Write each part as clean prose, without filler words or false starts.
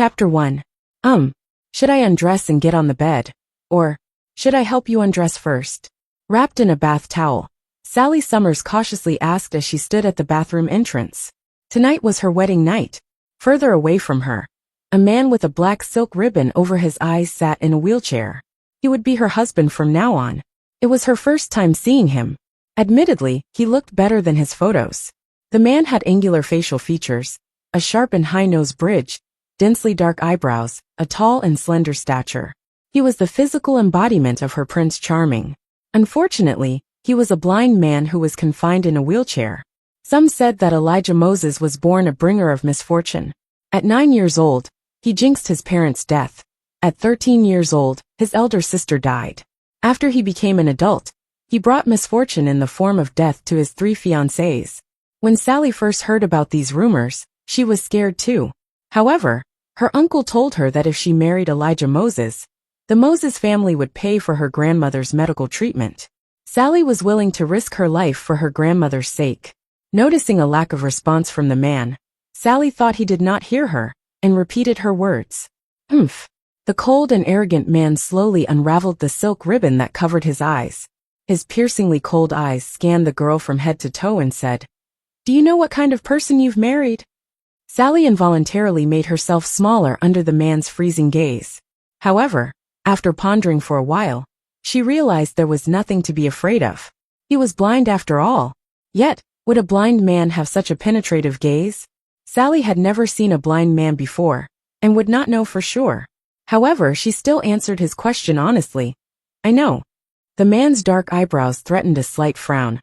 Chapter 1. Should I undress and get on the bed? Or, should I help you undress first? Wrapped in a bath towel, Sally Summers cautiously asked as she stood at the bathroom entrance. Tonight was her wedding night. Further away from her, a man with a black silk ribbon over his eyes sat in a wheelchair. He would be her husband from now on. It was her first time seeing him. Admittedly, he looked better than his photos. The man had angular facial features, a sharp and high-nose bridge, densely dark eyebrows, a tall and slender stature. He was the physical embodiment of her Prince Charming. Unfortunately, he was a blind man who was confined in a wheelchair. Some said that Elijah Moses was born a bringer of misfortune. At 9 years old, he jinxed his parents' death. At 13 years old, his elder sister died. After he became an adult, he brought misfortune in the form of death to his 3 fiancées. When Sally first heard about these rumors, she was scared too. However, her uncle told her that if she married Elijah Moses, the Moses family would pay for her grandmother's medical treatment. Sally was willing to risk her life for her grandmother's sake. Noticing a lack of response from the man, Sally thought he did not hear her, and repeated her words. "Humph." The cold and arrogant man slowly unraveled the silk ribbon that covered his eyes. His piercingly cold eyes scanned the girl from head to toe and said, "Do you know what kind of person you've married?" Sally involuntarily made herself smaller under the man's freezing gaze. However, after pondering for a while, she realized there was nothing to be afraid of. He was blind after all. Yet, would a blind man have such a penetrative gaze? Sally had never seen a blind man before, and would not know for sure. However, she still answered his question honestly. "I know." The man's dark eyebrows threatened a slight frown.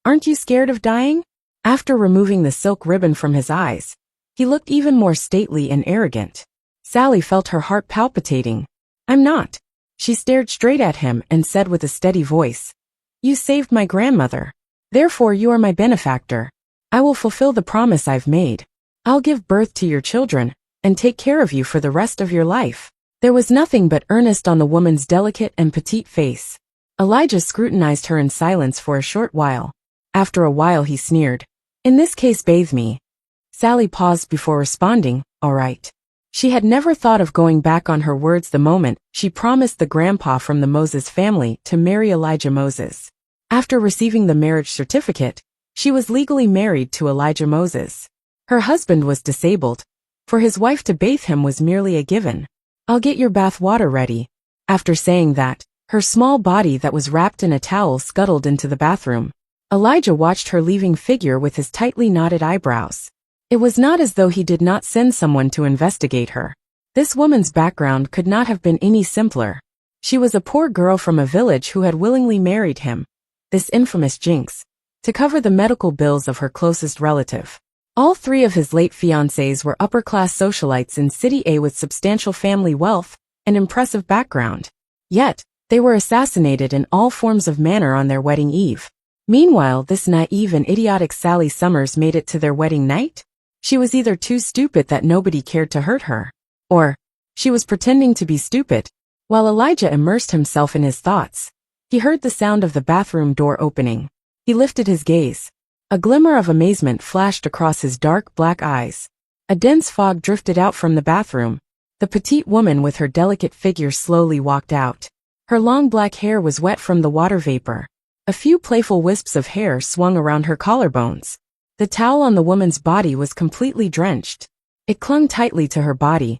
"Aren't you scared of dying?" After removing the silk ribbon from his eyes, he looked even more stately and arrogant. Sally felt her heart palpitating. "I'm not." She stared straight at him and said with a steady voice, "You saved my grandmother. Therefore you are my benefactor. I will fulfill the promise I've made. I'll give birth to your children, and take care of you for the rest of your life." There was nothing but earnest on the woman's delicate and petite face. Elijah scrutinized her in silence for a short while. After a while he sneered, "In this case bathe me." Sally paused before responding, "All right." She had never thought of going back on her words the moment she promised the grandpa from the Moses family to marry Elijah Moses. After receiving the marriage certificate, she was legally married to Elijah Moses. Her husband was disabled. For his wife to bathe him was merely a given. "I'll get your bath water ready." After saying that, her small body that was wrapped in a towel scuttled into the bathroom. Elijah watched her leaving figure with his tightly knotted eyebrows. It was not as though he did not send someone to investigate her. This woman's background could not have been any simpler. She was a poor girl from a village who had willingly married him, this infamous jinx, to cover the medical bills of her closest relative. All 3 of his late fiancés were upper-class socialites in City A with substantial family wealth and impressive background. Yet, they were assassinated in all forms of manner on their wedding eve. Meanwhile, this naive and idiotic Sally Summers made it to their wedding night? She was either too stupid that nobody cared to hurt her, or she was pretending to be stupid. While Elijah immersed himself in his thoughts, he heard the sound of the bathroom door opening. He lifted his gaze. A glimmer of amazement flashed across his dark black eyes. A dense fog drifted out from the bathroom. The petite woman with her delicate figure slowly walked out. Her long black hair was wet from the water vapor. A few playful wisps of hair swung around her collarbones. The towel on the woman's body was completely drenched. It clung tightly to her body,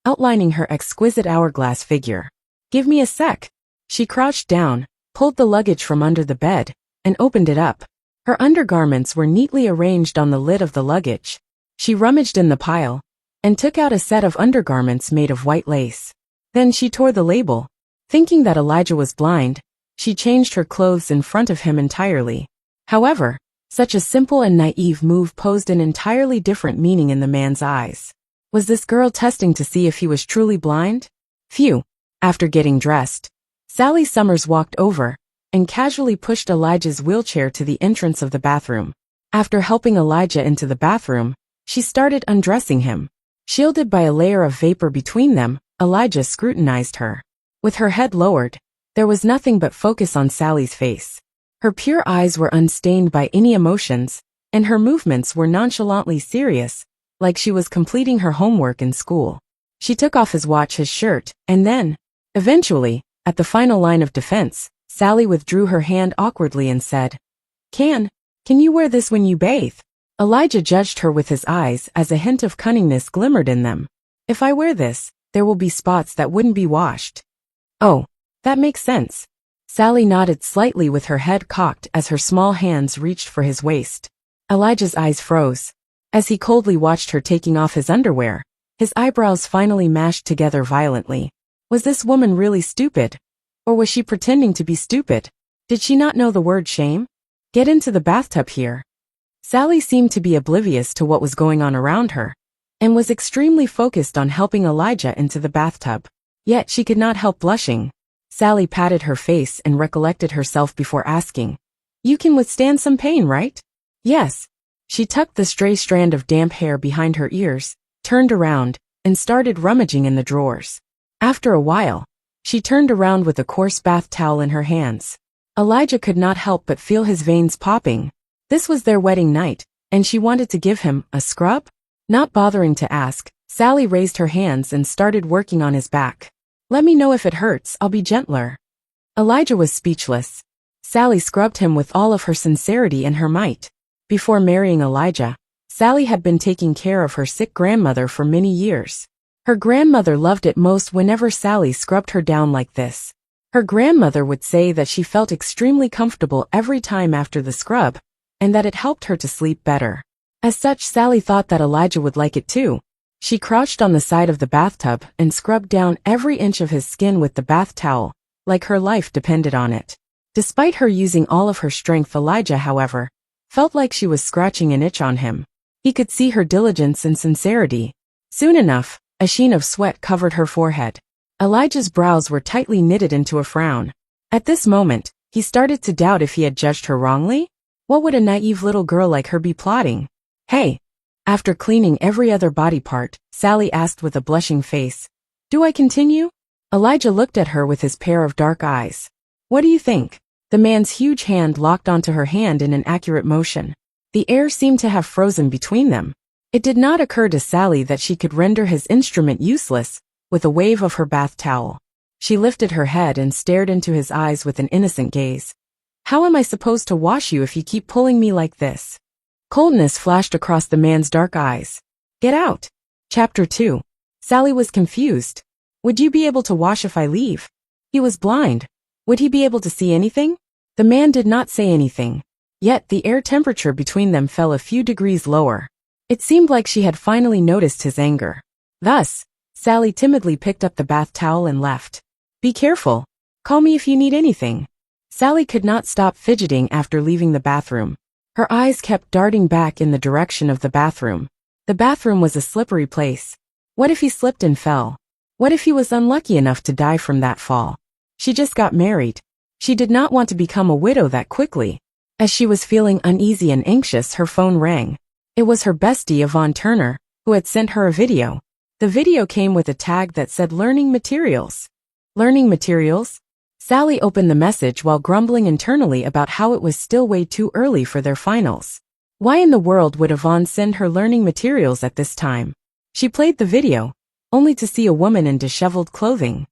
outlining her exquisite hourglass figure. "Give me a sec." She crouched down, pulled the luggage from under the bed, and opened it up. Her undergarments were neatly arranged on the lid of the luggage. She rummaged in the pile, and took out a set of undergarments made of white lace. Then she tore the label. Thinking that Elijah was blind, she changed her clothes in front of him entirely. However, such a simple and naive move posed an entirely different meaning in the man's eyes. Was this girl testing to see if he was truly blind? Phew. After getting dressed, Sally Summers walked over and casually pushed Elijah's wheelchair to the entrance of the bathroom. After helping Elijah into the bathroom, she started undressing him. Shielded by a layer of vapor between them, Elijah scrutinized her. With her head lowered, there was nothing but focus on Sally's face. Her pure eyes were unstained by any emotions, and her movements were nonchalantly serious, like she was completing her homework in school. She took off his watch, his shirt, and then, eventually, at the final line of defense, Sally withdrew her hand awkwardly and said, Can you wear this when you bathe? Elijah judged her with his eyes as a hint of cunningness glimmered in them. If I wear this, there will be spots that wouldn't be washed. Oh, that makes sense. Sally nodded slightly with her head cocked as her small hands reached for his waist. Elijah's eyes froze. As he coldly watched her taking off his underwear, his eyebrows finally mashed together violently. Was this woman really stupid? Or was she pretending to be stupid? Did she not know the word shame? Get into the bathtub here. Sally seemed to be oblivious to what was going on around her, and was extremely focused on helping Elijah into the bathtub. Yet she could not help blushing. Sally patted her face and recollected herself before asking, You can withstand some pain, right? Yes. She tucked the stray strand of damp hair behind her ears, turned around, and started rummaging in the drawers. After a while, she turned around with a coarse bath towel in her hands. Elijah could not help but feel his veins popping. This was their wedding night, and she wanted to give him a scrub? Not bothering to ask, Sally raised her hands and started working on his back. Let me know if it hurts, I'll be gentler. Elijah was speechless. Sally scrubbed him with all of her sincerity and her might. Before marrying Elijah, Sally had been taking care of her sick grandmother for many years. Her grandmother loved it most whenever Sally scrubbed her down like this. Her grandmother would say that she felt extremely comfortable every time after the scrub, and that it helped her to sleep better. As such, Sally thought that Elijah would like it too. She crouched on the side of the bathtub and scrubbed down every inch of his skin with the bath towel, like her life depended on it. Despite her using all of her strength, Elijah, however, felt like she was scratching an itch on him. He could see her diligence and sincerity. Soon enough, a sheen of sweat covered her forehead. Elijah's brows were tightly knitted into a frown. At this moment, he started to doubt if he had judged her wrongly. What would a naive little girl like her be plotting? Hey! After cleaning every other body part, Sally asked with a blushing face, Do I continue? Elijah looked at her with his pair of dark eyes. What do you think? The man's huge hand locked onto her hand in an accurate motion. The air seemed to have frozen between them. It did not occur to Sally that she could render his instrument useless with a wave of her bath towel. She lifted her head and stared into his eyes with an innocent gaze. How am I supposed to wash you if you keep pulling me like this? Coldness flashed across the man's dark eyes. Get out. Chapter 2. Sally was confused. Would you be able to wash if I leave? He was blind. Would he be able to see anything? The man did not say anything. Yet the air temperature between them fell a few degrees lower. It seemed like she had finally noticed his anger. Thus, Sally timidly picked up the bath towel and left. Be careful. Call me if you need anything. Sally could not stop fidgeting after leaving the bathroom. Her eyes kept darting back in the direction of the bathroom. The bathroom was a slippery place. What if he slipped and fell? What if he was unlucky enough to die from that fall? She just got married. She did not want to become a widow that quickly. As she was feeling uneasy and anxious, her phone rang. It was her bestie Yvonne Turner, who had sent her a video. The video came with a tag that said Learning Materials. Learning Materials? Sally opened the message while grumbling internally about how it was still way too early for their finals. Why in the world would Yvonne send her learning materials at this time? She played the video, only to see a woman in disheveled clothing.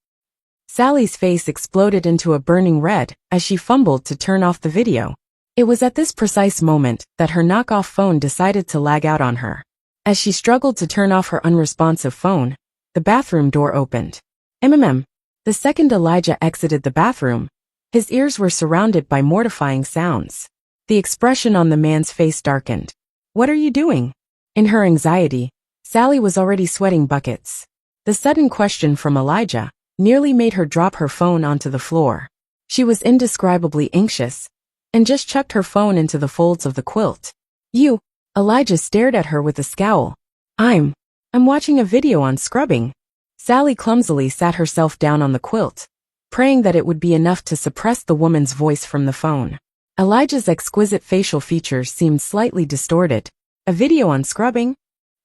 Sally's face exploded into a burning red as she fumbled to turn off the video. It was at this precise moment that her knockoff phone decided to lag out on her. As she struggled to turn off her unresponsive phone, the bathroom door opened. The second Elijah exited the bathroom, his ears were surrounded by mortifying sounds. The expression on the man's face darkened. What are you doing? In her anxiety, Sally was already sweating buckets. The sudden question from Elijah nearly made her drop her phone onto the floor. She was indescribably anxious, and just chucked her phone into the folds of the quilt. You, Elijah stared at her with a scowl. I'm watching a video on scrubbing. Sally clumsily sat herself down on the quilt, praying that it would be enough to suppress the woman's voice from the phone. Elijah's exquisite facial features seemed slightly distorted. A video on scrubbing?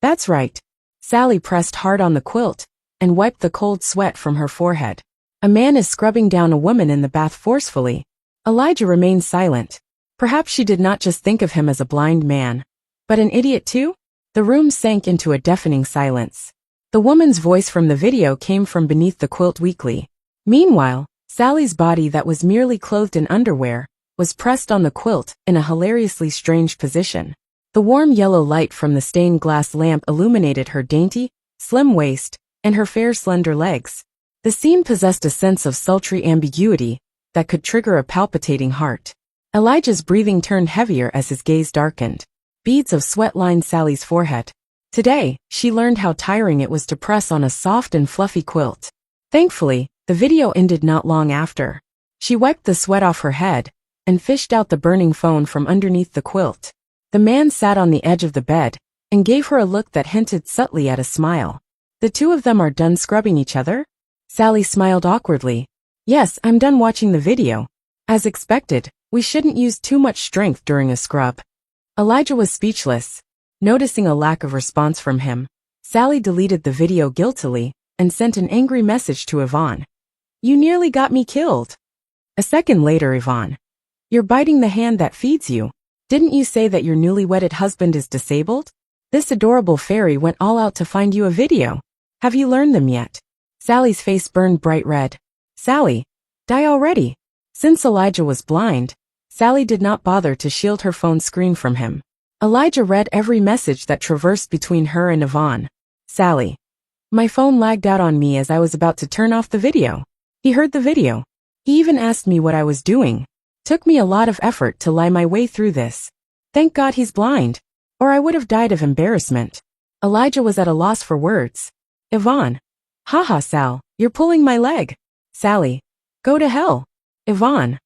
That's right. Sally pressed hard on the quilt and wiped the cold sweat from her forehead. A man is scrubbing down a woman in the bath forcefully. Elijah remained silent. Perhaps she did not just think of him as a blind man, but an idiot too? The room sank into a deafening silence. The woman's voice from the video came from beneath the quilt weakly. Meanwhile, Sally's body that was merely clothed in underwear was pressed on the quilt in a hilariously strange position. The warm yellow light from the stained glass lamp illuminated her dainty, slim waist and her fair slender legs. The scene possessed a sense of sultry ambiguity that could trigger a palpitating heart. Elijah's breathing turned heavier as his gaze darkened. Beads of sweat lined Sally's forehead. Today, she learned how tiring it was to press on a soft and fluffy quilt. Thankfully, the video ended not long after. She wiped the sweat off her head and fished out the burning phone from underneath the quilt. The man sat on the edge of the bed and gave her a look that hinted subtly at a smile. The two of them are done scrubbing each other? Sally smiled awkwardly. Yes, I'm done watching the video. As expected, we shouldn't use too much strength during a scrub. Elijah was speechless. Noticing a lack of response from him, Sally deleted the video guiltily and sent an angry message to Yvonne. You nearly got me killed. A second later, Yvonne. You're biting the hand that feeds you. Didn't you say that your newly wedded husband is disabled? This adorable fairy went all out to find you a video. Have you learned them yet? Sally's face burned bright red. Sally, die already. Since Elijah was blind, Sally did not bother to shield her phone screen from him. Elijah read every message that traversed between her and Yvonne. Sally. My phone lagged out on me as I was about to turn off the video. He heard the video. He even asked me what I was doing. Took me a lot of effort to lie my way through this. Thank God he's blind, or I would have died of embarrassment. Elijah was at a loss for words. Yvonne. Haha, Sal, you're pulling my leg. Sally. Go to hell. Yvonne.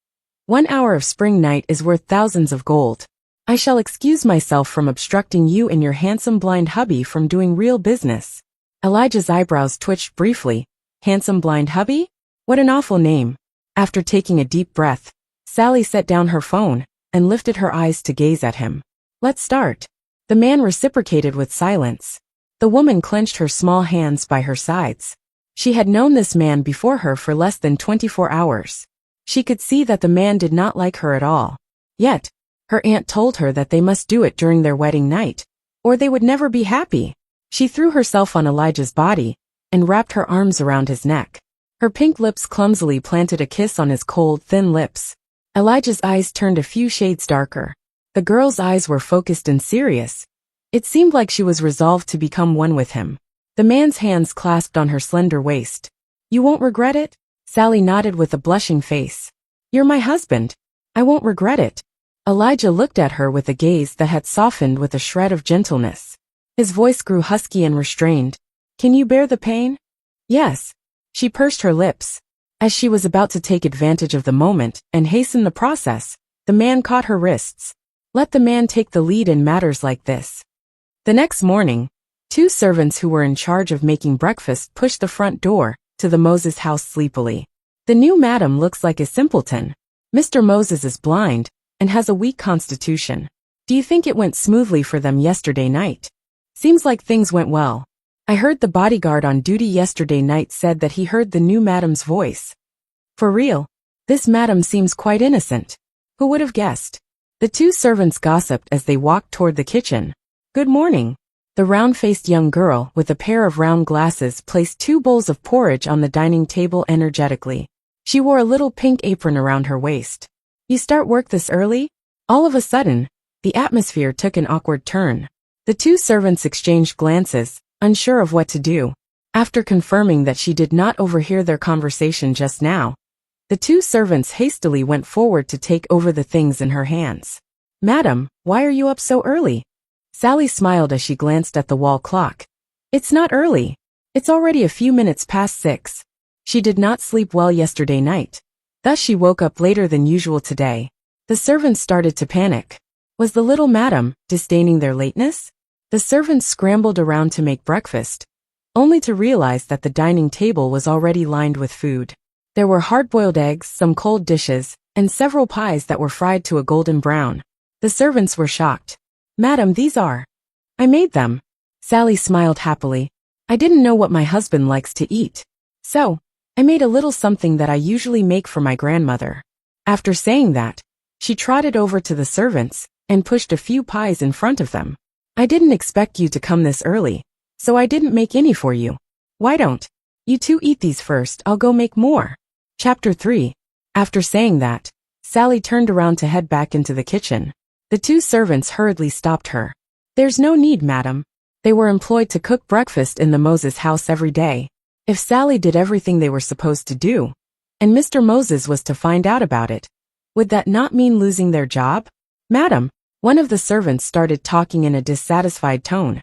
1 hour of spring night is worth thousands of gold. I shall excuse myself from obstructing you and your handsome blind hubby from doing real business. Elijah's eyebrows twitched briefly. Handsome blind hubby? What an awful name. After taking a deep breath, Sally set down her phone and lifted her eyes to gaze at him. Let's start. The man reciprocated with silence. The woman clenched her small hands by her sides. She had known this man before her for less than 24 hours. She could see that the man did not like her at all. Yet, her aunt told her that they must do it during their wedding night, or they would never be happy. She threw herself on Elijah's body and wrapped her arms around his neck. Her pink lips clumsily planted a kiss on his cold, thin lips. Elijah's eyes turned a few shades darker. The girl's eyes were focused and serious. It seemed like she was resolved to become one with him. The man's hands clasped on her slender waist. You won't regret it? Sally nodded with a blushing face. You're my husband. I won't regret it. Elijah looked at her with a gaze that had softened with a shred of gentleness. His voice grew husky and restrained. Can you bear the pain? Yes. She pursed her lips. As she was about to take advantage of the moment and hasten the process, the man caught her wrists. Let the man take the lead in matters like this. The next morning, 2 servants who were in charge of making breakfast pushed the front door to the Moses house sleepily. The new madam looks like a simpleton. Mr. Moses is blind and has a weak constitution. Do you think it went smoothly for them yesterday night? Seems like things went well. I heard the bodyguard on duty yesterday night said that he heard the new madam's voice. For real? This madam seems quite innocent. Who would have guessed? The 2 servants gossiped as they walked toward the kitchen. Good morning. The round-faced young girl with a pair of round glasses placed 2 bowls of porridge on the dining table energetically. She wore a little pink apron around her waist. You start work this early? All of a sudden, the atmosphere took an awkward turn. The 2 servants exchanged glances, unsure of what to do. After confirming that she did not overhear their conversation just now, the 2 servants hastily went forward to take over the things in her hands. Madam, why are you up so early? Sally smiled as she glanced at the wall clock. It's not early. It's already a few minutes past 6. She did not sleep well yesterday night. Thus she woke up later than usual today. The servants started to panic. Was the little madam disdaining their lateness? The servants scrambled around to make breakfast, only to realize that the dining table was already lined with food. There were hard-boiled eggs, some cold dishes, and several pies that were fried to a golden brown. The servants were shocked. Madam, these are. I made them. Sally smiled happily. I didn't know what my husband likes to eat. So, I made a little something that I usually make for my grandmother. After saying that, she trotted over to the servants and pushed a few pies in front of them. I didn't expect you to come this early. so I didn't make any for you. Why don't you two eat these first? I'll go make more. Chapter 3. After saying that, Sally turned around to head back into the kitchen. The two servants hurriedly stopped her. There's no need, madam. They were employed to cook breakfast in the Moses house every day. If Sally did everything they were supposed to do, and Mr. Moses was to find out about it, would that not mean losing their job? Madam, one of the servants started talking in a dissatisfied tone.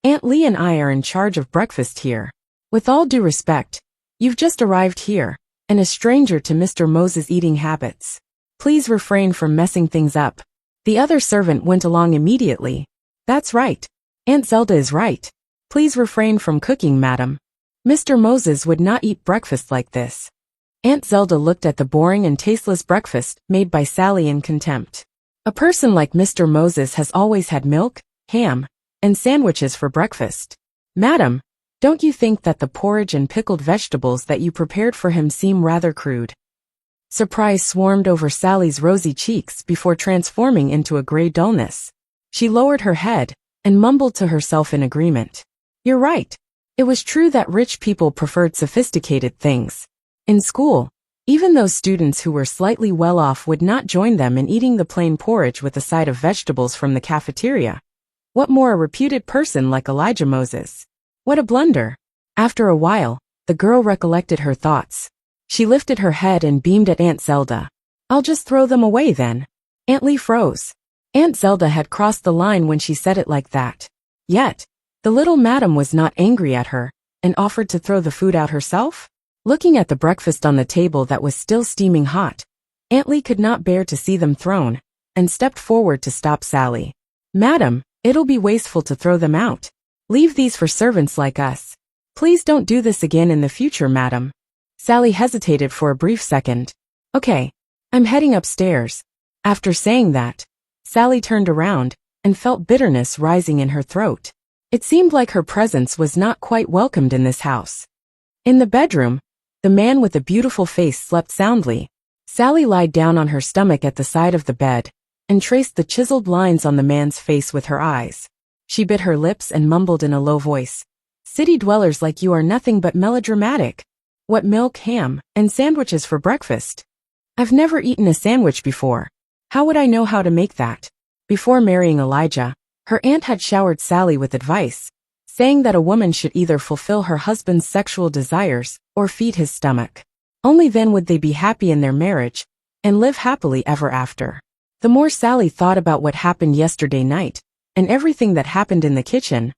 Aunt Lee and I are in charge of breakfast here. With all due respect, you've just arrived here, and a stranger to Mr. Moses' eating habits. Please refrain from messing things up. The other servant went along immediately. That's right. Aunt Zelda is right. Please refrain from cooking, madam. Mr. Moses would not eat breakfast like this. Aunt Zelda looked at the boring and tasteless breakfast made by Sally in contempt. A person like Mr. Moses has always had milk, ham, and sandwiches for breakfast. Madam, don't you think that the porridge and pickled vegetables that you prepared for him seem rather crude? Surprise swarmed over Sally's rosy cheeks before transforming into a gray dullness. She lowered her head and mumbled to herself in agreement. You're right. It was true that rich people preferred sophisticated things. In school, even those students who were slightly well off would not join them in eating the plain porridge with a side of vegetables from the cafeteria. What more a reputed person like Elijah Moses? What a blunder! After a while, the girl recollected her thoughts. She lifted her head and beamed at Aunt Zelda. I'll just throw them away then. Aunt Lee froze. Aunt Zelda had crossed the line when she said it like that. Yet, the little madam was not angry at her, and offered to throw the food out herself? Looking at the breakfast on the table that was still steaming hot, Aunt Lee could not bear to see them thrown, and stepped forward to stop Sally. Madam, it'll be wasteful to throw them out. Leave these for servants like us. Please don't do this again in the future, madam. Sally hesitated for a brief second. Okay, I'm heading upstairs. After saying that, Sally turned around and felt bitterness rising in her throat. It seemed like her presence was not quite welcomed in this house. In the bedroom, the man with the beautiful face slept soundly. Sally lied down on her stomach at the side of the bed and traced the chiseled lines on the man's face with her eyes. She bit her lips and mumbled in a low voice. City dwellers like you are nothing but melodramatic. What milk, ham, and sandwiches for breakfast? I've never eaten a sandwich before. How would I know how to make that? Before marrying Elijah, her aunt had showered Sally with advice, saying that a woman should either fulfill her husband's sexual desires or feed his stomach. Only then would they be happy in their marriage and live happily ever after. The more Sally thought about what happened yesterday night and everything that happened in the kitchen,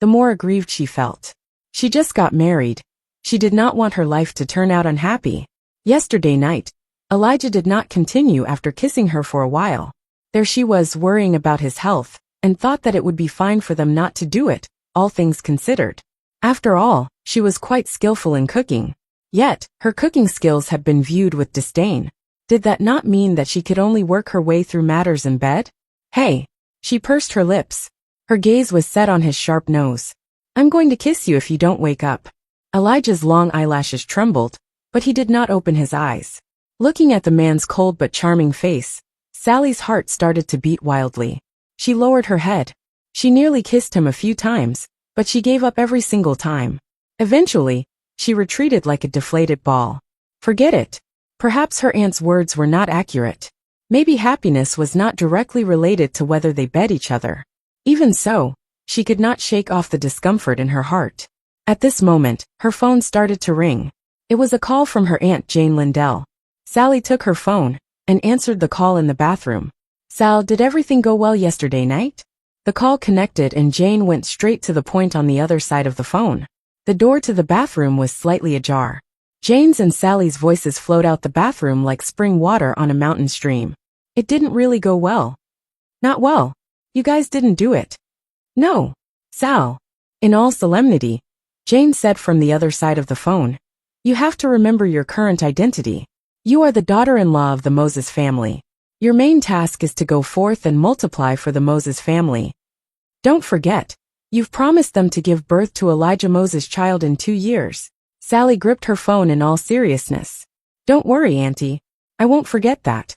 the more aggrieved she felt. She just got married. She did not want her life to turn out unhappy. Yesterday night, Elijah did not continue after kissing her for a while. There she was worrying about his health and thought that it would be fine for them not to do it, all things considered. After all, she was quite skillful in cooking. Yet, her cooking skills had been viewed with disdain. Did that not mean that she could only work her way through matters in bed? Hey! She pursed her lips. Her gaze was set on his sharp nose. I'm going to kiss you if you don't wake up. Elijah's long eyelashes trembled, but he did not open his eyes. Looking at the man's cold but charming face, Sally's heart started to beat wildly. She lowered her head. She nearly kissed him a few times, but she gave up every single time. Eventually, she retreated like a deflated ball. Forget it. Perhaps her aunt's words were not accurate. Maybe happiness was not directly related to whether they bed each other. Even so, she could not shake off the discomfort in her heart. At this moment, her phone started to ring. It was a call from her Aunt Jane Lindell. Sally took her phone and answered the call in the bathroom. Sal, did everything go well yesterday night? The call connected and Jane went straight to the point on the other side of the phone. The door to the bathroom was slightly ajar. Jane's and Sally's voices flowed out the bathroom like spring water on a mountain stream. It didn't really go well. Not well. You guys didn't do it. No. Sal. In all solemnity, Jane said from the other side of the phone, you have to remember your current identity. You are the daughter-in-law of the Moses family. Your main task is to go forth and multiply for the Moses family. Don't forget, you've promised them to give birth to Elijah Moses' child in 2 years. Sally gripped her phone in all seriousness. Don't worry, Auntie. I won't forget that.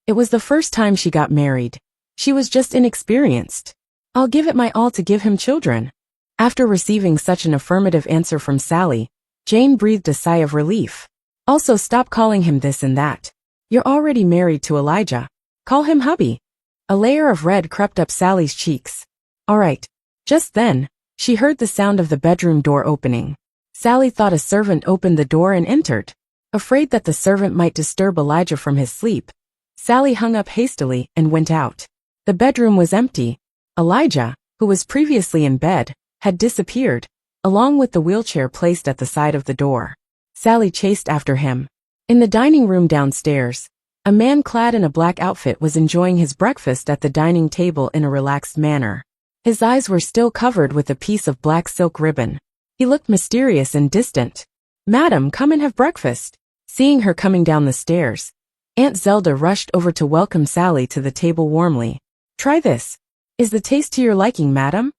It was the first time she got married. She was just inexperienced. I'll give it my all to give him children. After receiving such an affirmative answer from Sally, Jane breathed a sigh of relief. Also, stop calling him this and that. You're already married to Elijah. Call him hubby. A layer of red crept up Sally's cheeks. All right. Just then, she heard the sound of the bedroom door opening. Sally thought a servant opened the door and entered. Afraid that the servant might disturb Elijah from his sleep, Sally hung up hastily and went out. The bedroom was empty. Elijah, who was previously in bed, had disappeared, along with the wheelchair placed at the side of the door. Sally chased after him. In the dining room downstairs, a man clad in a black outfit was enjoying his breakfast at the dining table in a relaxed manner. His eyes were still covered with a piece of black silk ribbon. He looked mysterious and distant. "Madam, come and have breakfast." Seeing her coming down the stairs, Aunt Zelda rushed over to welcome Sally to the table warmly. "Try this. Is the taste to your liking, madam?"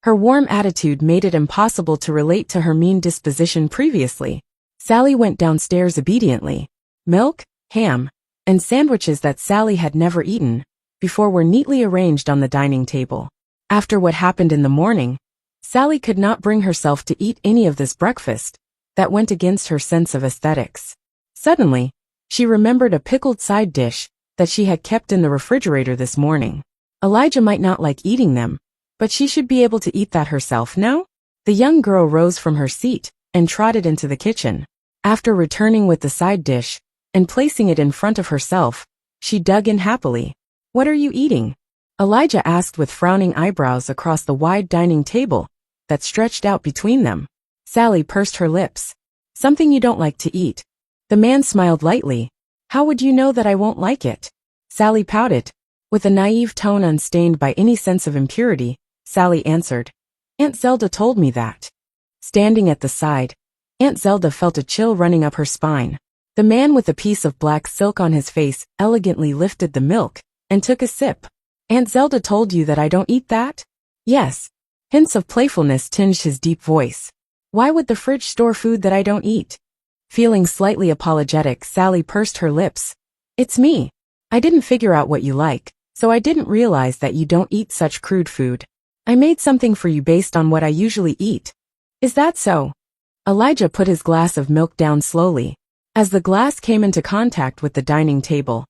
Her warm attitude made it impossible to relate to her mean disposition previously. Sally went downstairs obediently. Milk, ham, and sandwiches that Sally had never eaten before were neatly arranged on the dining table. After what happened in the morning, Sally could not bring herself to eat any of this breakfast that went against her sense of aesthetics. Suddenly, she remembered a pickled side dish that she had kept in the refrigerator this morning. Elijah might not like eating them, but she should be able to eat that herself, no? The young girl rose from her seat and trotted into the kitchen. After returning with the side dish and placing it in front of herself, she dug in happily. "What are you eating?" Elijah asked with frowning eyebrows across the wide dining table that stretched out between them. Sally pursed her lips. "Something you don't like to eat." The man smiled lightly. "How would you know that I won't like it?" Sally pouted. With a naive tone unstained by any sense of impurity, Sally answered, "Aunt Zelda told me that." Standing at the side, Aunt Zelda felt a chill running up her spine. The man with a piece of black silk on his face elegantly lifted the milk and took a sip. "Aunt Zelda told you that I don't eat that?" "Yes." Hints of playfulness tinged his deep voice. "Why would the fridge store food that I don't eat?" Feeling slightly apologetic, Sally pursed her lips. "It's me. I didn't figure out what you like, so I didn't realize that you don't eat such crude food. I made something for you based on what I usually eat." "Is that so?" Elijah put his glass of milk down slowly. As the glass came into contact with the dining table,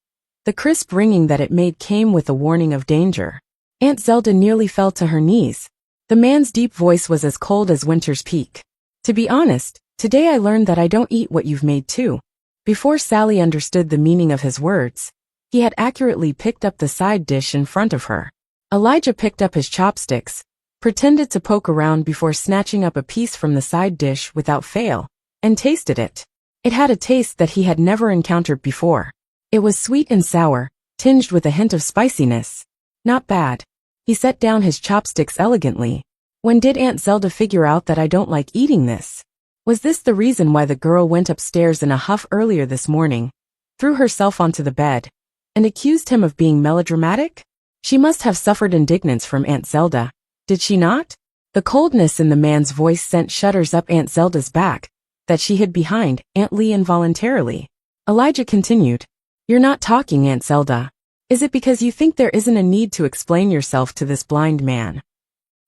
the crisp ringing that it made came with a warning of danger. Aunt Zelda nearly fell to her knees. The man's deep voice was as cold as winter's peak. "To be honest, today I learned that I don't eat what you've made too." Before Sally understood the meaning of his words, he had accurately picked up the side dish in front of her. Elijah picked up his chopsticks, pretended to poke around before snatching up a piece from the side dish without fail, and tasted it. It had a taste that he had never encountered before. It was sweet and sour, tinged with a hint of spiciness. Not bad. He set down his chopsticks elegantly. "When did Aunt Zelda figure out that I don't like eating this?" Was this the reason why the girl went upstairs in a huff earlier this morning, threw herself onto the bed, and accused him of being melodramatic? She must have suffered indignance from Aunt Zelda, did she not? The coldness in the man's voice sent shudders up Aunt Zelda's back, that she hid behind Aunt Lee involuntarily. Elijah continued, "You're not talking, Aunt Zelda. Is it because you think there isn't a need to explain yourself to this blind man?"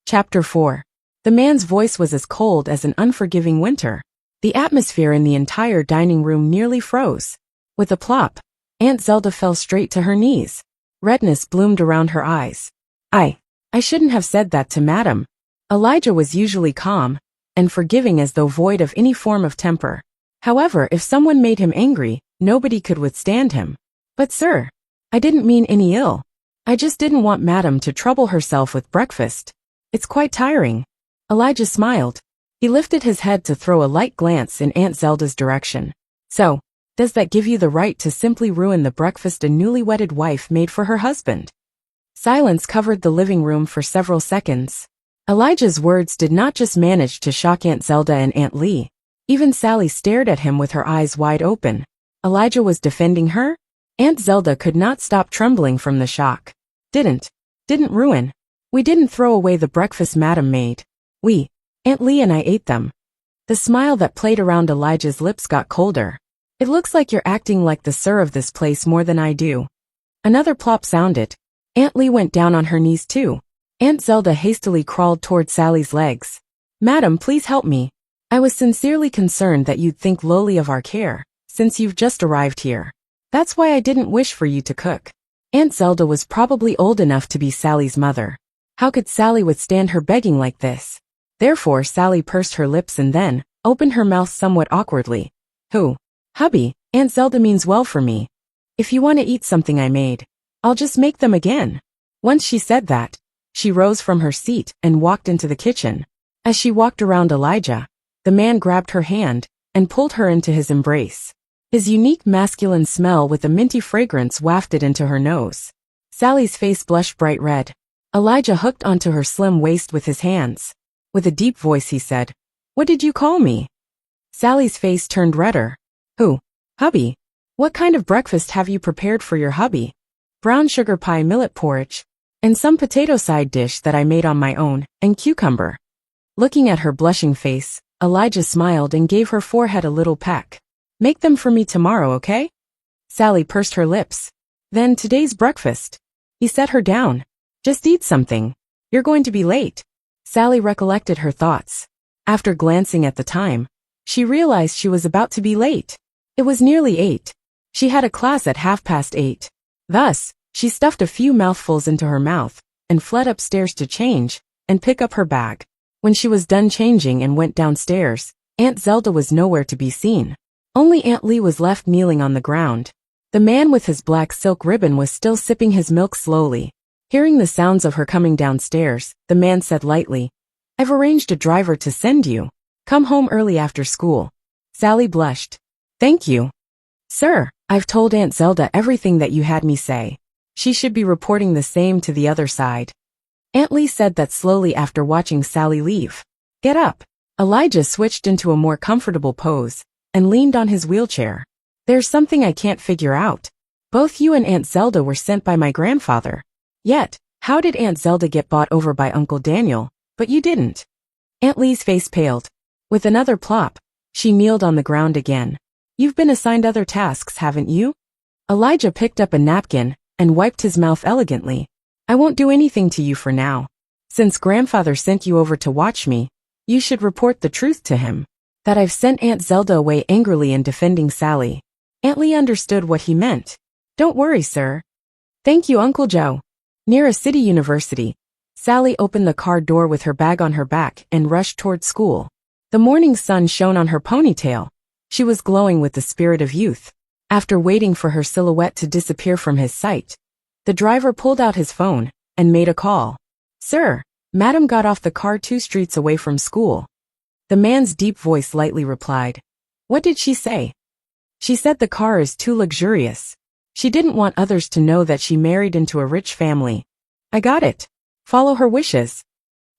Chapter 4. The man's voice was as cold as an unforgiving winter. The atmosphere in the entire dining room nearly froze. With a plop, Aunt Zelda fell straight to her knees. Redness bloomed around her eyes. I shouldn't have said that to Madam." Elijah was usually calm and forgiving as though void of any form of temper. However, if someone made him angry, nobody could withstand him. "But sir, I didn't mean any ill. I just didn't want Madam to trouble herself with breakfast. It's quite tiring." Elijah smiled. He lifted his head to throw a light glance in Aunt Zelda's direction. "So, does that give you the right to simply ruin the breakfast a newly wedded wife made for her husband?" Silence covered the living room for several seconds. Elijah's words did not just manage to shock Aunt Zelda and Aunt Lee. Even Sally stared at him with her eyes wide open. Elijah was defending her? Aunt Zelda could not stop trembling from the shock. Didn't ruin. We didn't throw away the breakfast Madam made. Aunt Lee and I ate them." The smile that played around Elijah's lips got colder. "It looks like you're acting like the sir of this place more than I do." Another plop sounded. Aunt Lee went down on her knees too. Aunt Zelda hastily crawled toward Sally's legs. Madam, please help me. I was sincerely concerned that you'd think lowly of our care, since you've just arrived here. That's why I didn't wish for you to cook. Aunt Zelda was probably old enough to be Sally's mother. How could Sally withstand her begging like this? Therefore Sally pursed her lips and then opened her mouth somewhat awkwardly. Who? Hubby, Aunt Zelda means well for me. If you want to eat something I made, I'll just make them again. Once she said that, she rose from her seat and walked into the kitchen. As she walked around Elijah, the man grabbed her hand and pulled her into his embrace. His unique masculine smell with a minty fragrance wafted into her nose. Sally's face blushed bright red. Elijah hooked onto her slim waist with his hands. With a deep voice he said, "What did you call me?" Sally's face turned redder. Who? Hubby. What kind of breakfast have you prepared for your hubby? Brown sugar pie, millet porridge, and some potato side dish that I made on my own, and cucumber. Looking at her blushing face, Elijah smiled and gave her forehead a little peck. Make them for me tomorrow, okay? Sally pursed her lips. Then today's breakfast. He set her down. Just eat something. You're going to be late. Sally recollected her thoughts. After glancing at the time, she realized she was about to be late. It was nearly 8. She had a class at 8:30. Thus, she stuffed a few mouthfuls into her mouth and fled upstairs to change and pick up her bag. When she was done changing and went downstairs, Aunt Zelda was nowhere to be seen. Only Aunt Lee was left kneeling on the ground. The man with his black silk ribbon was still sipping his milk slowly. Hearing the sounds of her coming downstairs, the man said lightly, "I've arranged a driver to send you. Come home early after school." Sally blushed. "Thank you. Sir, I've told Aunt Zelda everything that you had me say. She should be reporting the same to the other side." Aunt Lee said that slowly after watching Sally leave. "Get up." Elijah switched into a more comfortable pose and leaned on his wheelchair. "There's something I can't figure out. Both you and Aunt Zelda were sent by my grandfather. Yet, how did Aunt Zelda get bought over by Uncle Daniel, but you didn't?" Aunt Lee's face paled. With another plop, she kneeled on the ground again. "You've been assigned other tasks, haven't you?" Elijah picked up a napkin and wiped his mouth elegantly. "I won't do anything to you for now. Since grandfather sent you over to watch me, you should report the truth to him. That I've sent Aunt Zelda away angrily in defending Sally." Aunt Lee understood what he meant. "Don't worry, sir." "Thank you, Uncle Joe." Near a city university, Sally opened the car door with her bag on her back and rushed toward school. The morning sun shone on her ponytail. She was glowing with the spirit of youth. After waiting for her silhouette to disappear from his sight, the driver pulled out his phone and made a call. "Sir, Madam got off the car 2 streets away from school." The man's deep voice lightly replied. "What did she say?" "She said the car is too luxurious. She didn't want others to know that she married into a rich family." "I got it. Follow her wishes."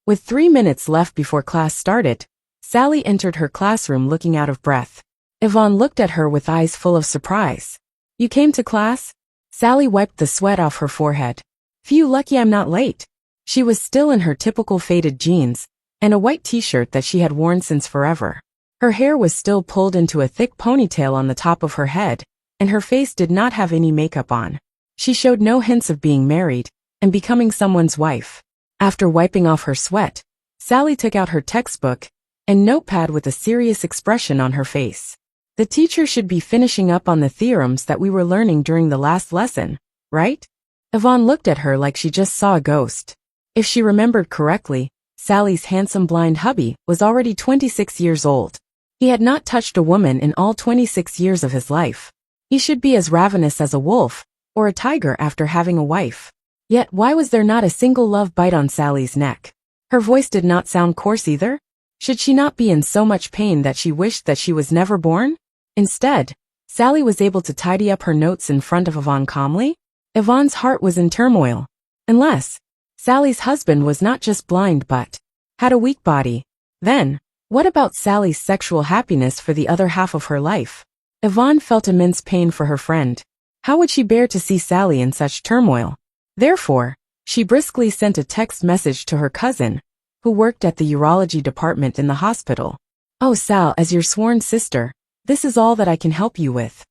With 3 minutes left before class started, Sally entered her classroom looking out of breath. Yvonne looked at her with eyes full of surprise. "You came to class?" Sally wiped the sweat off her forehead. "Phew, lucky I'm not late." She was still in her typical faded jeans and a white t-shirt that she had worn since forever. Her hair was still pulled into a thick ponytail on the top of her head, and her face did not have any makeup on. She showed no hints of being married and becoming someone's wife. After wiping off her sweat, Sally took out her textbook and notepad with a serious expression on her face. "The teacher should be finishing up on the theorems that we were learning during the last lesson, right?" Yvonne looked at her like she just saw a ghost. If she remembered correctly, Sally's handsome blind hubby was already 26 years old. He had not touched a woman in all 26 years of his life. He should be as ravenous as a wolf or a tiger after having a wife. Yet why was there not a single love bite on Sally's neck? Her voice did not sound coarse either. Should she not be in so much pain that she wished that she was never born? Instead, Sally was able to tidy up her notes in front of Yvonne calmly. Yvonne's heart was in turmoil. Unless Sally's husband was not just blind but had a weak body. Then, what about Sally's sexual happiness for the other half of her life? Yvonne felt immense pain for her friend. How would she bear to see Sally in such turmoil? Therefore, she briskly sent a text message to her cousin, who worked at the urology department in the hospital. "Oh Sal, as your sworn sister, this is all that I can help you with."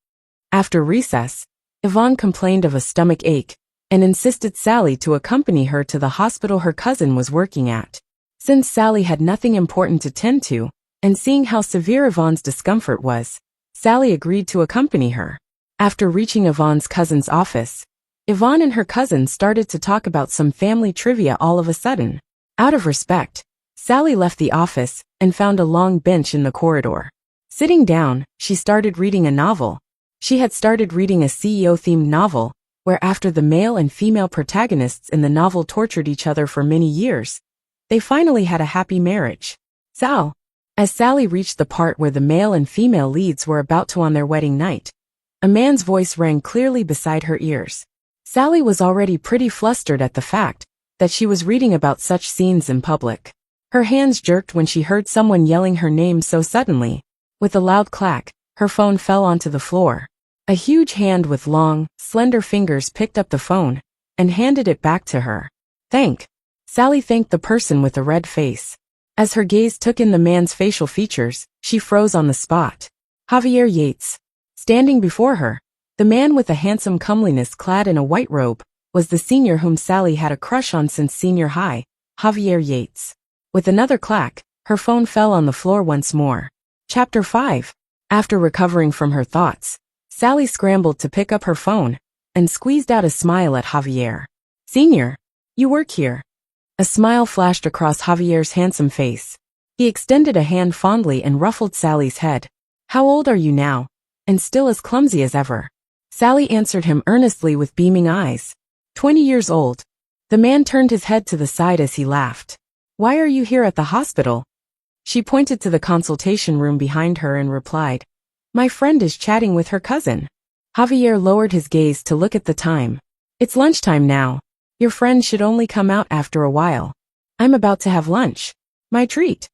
After recess, Yvonne complained of a stomach ache and insisted Sally to accompany her to the hospital her cousin was working at. Since Sally had nothing important to tend to, and seeing how severe Yvonne's discomfort was, Sally agreed to accompany her. After reaching Yvonne's cousin's office, Yvonne and her cousin started to talk about some family trivia all of a sudden. Out of respect, Sally left the office and found a long bench in the corridor. Sitting down, she started reading a novel. She had started reading a CEO-themed novel, where after the male and female protagonists in the novel tortured each other for many years, they finally had a happy marriage. As Sally reached the part where the male and female leads were about to on their wedding night, a man's voice rang clearly beside her ears. Sally was already pretty flustered at the fact that she was reading about such scenes in public. Her hands jerked when she heard someone yelling her name so suddenly. With a loud clack, her phone fell onto the floor. A huge hand with long, slender fingers picked up the phone and handed it back to her. Sally thanked the person with a red face. As her gaze took in the man's facial features, she froze on the spot. Javier Yates. Standing before her, the man with a handsome comeliness clad in a white robe, was the senior whom Sally had a crush on since senior high, Javier Yates. With another clack, her phone fell on the floor once more. Chapter 5. After recovering from her thoughts, Sally scrambled to pick up her phone and squeezed out a smile at Javier. "Senior, you work here." A smile flashed across Javier's handsome face. He extended a hand fondly and ruffled Sally's head. "How old are you now? And still as clumsy as ever?" Sally answered him earnestly with beaming eyes. 20 years old." The man turned his head to the side as he laughed. "Why are you here at the hospital?" She pointed to the consultation room behind her and replied, "My friend is chatting with her cousin." Javier lowered his gaze to look at the time. "It's lunchtime now. Your friend should only come out after a while. I'm about to have lunch. My treat."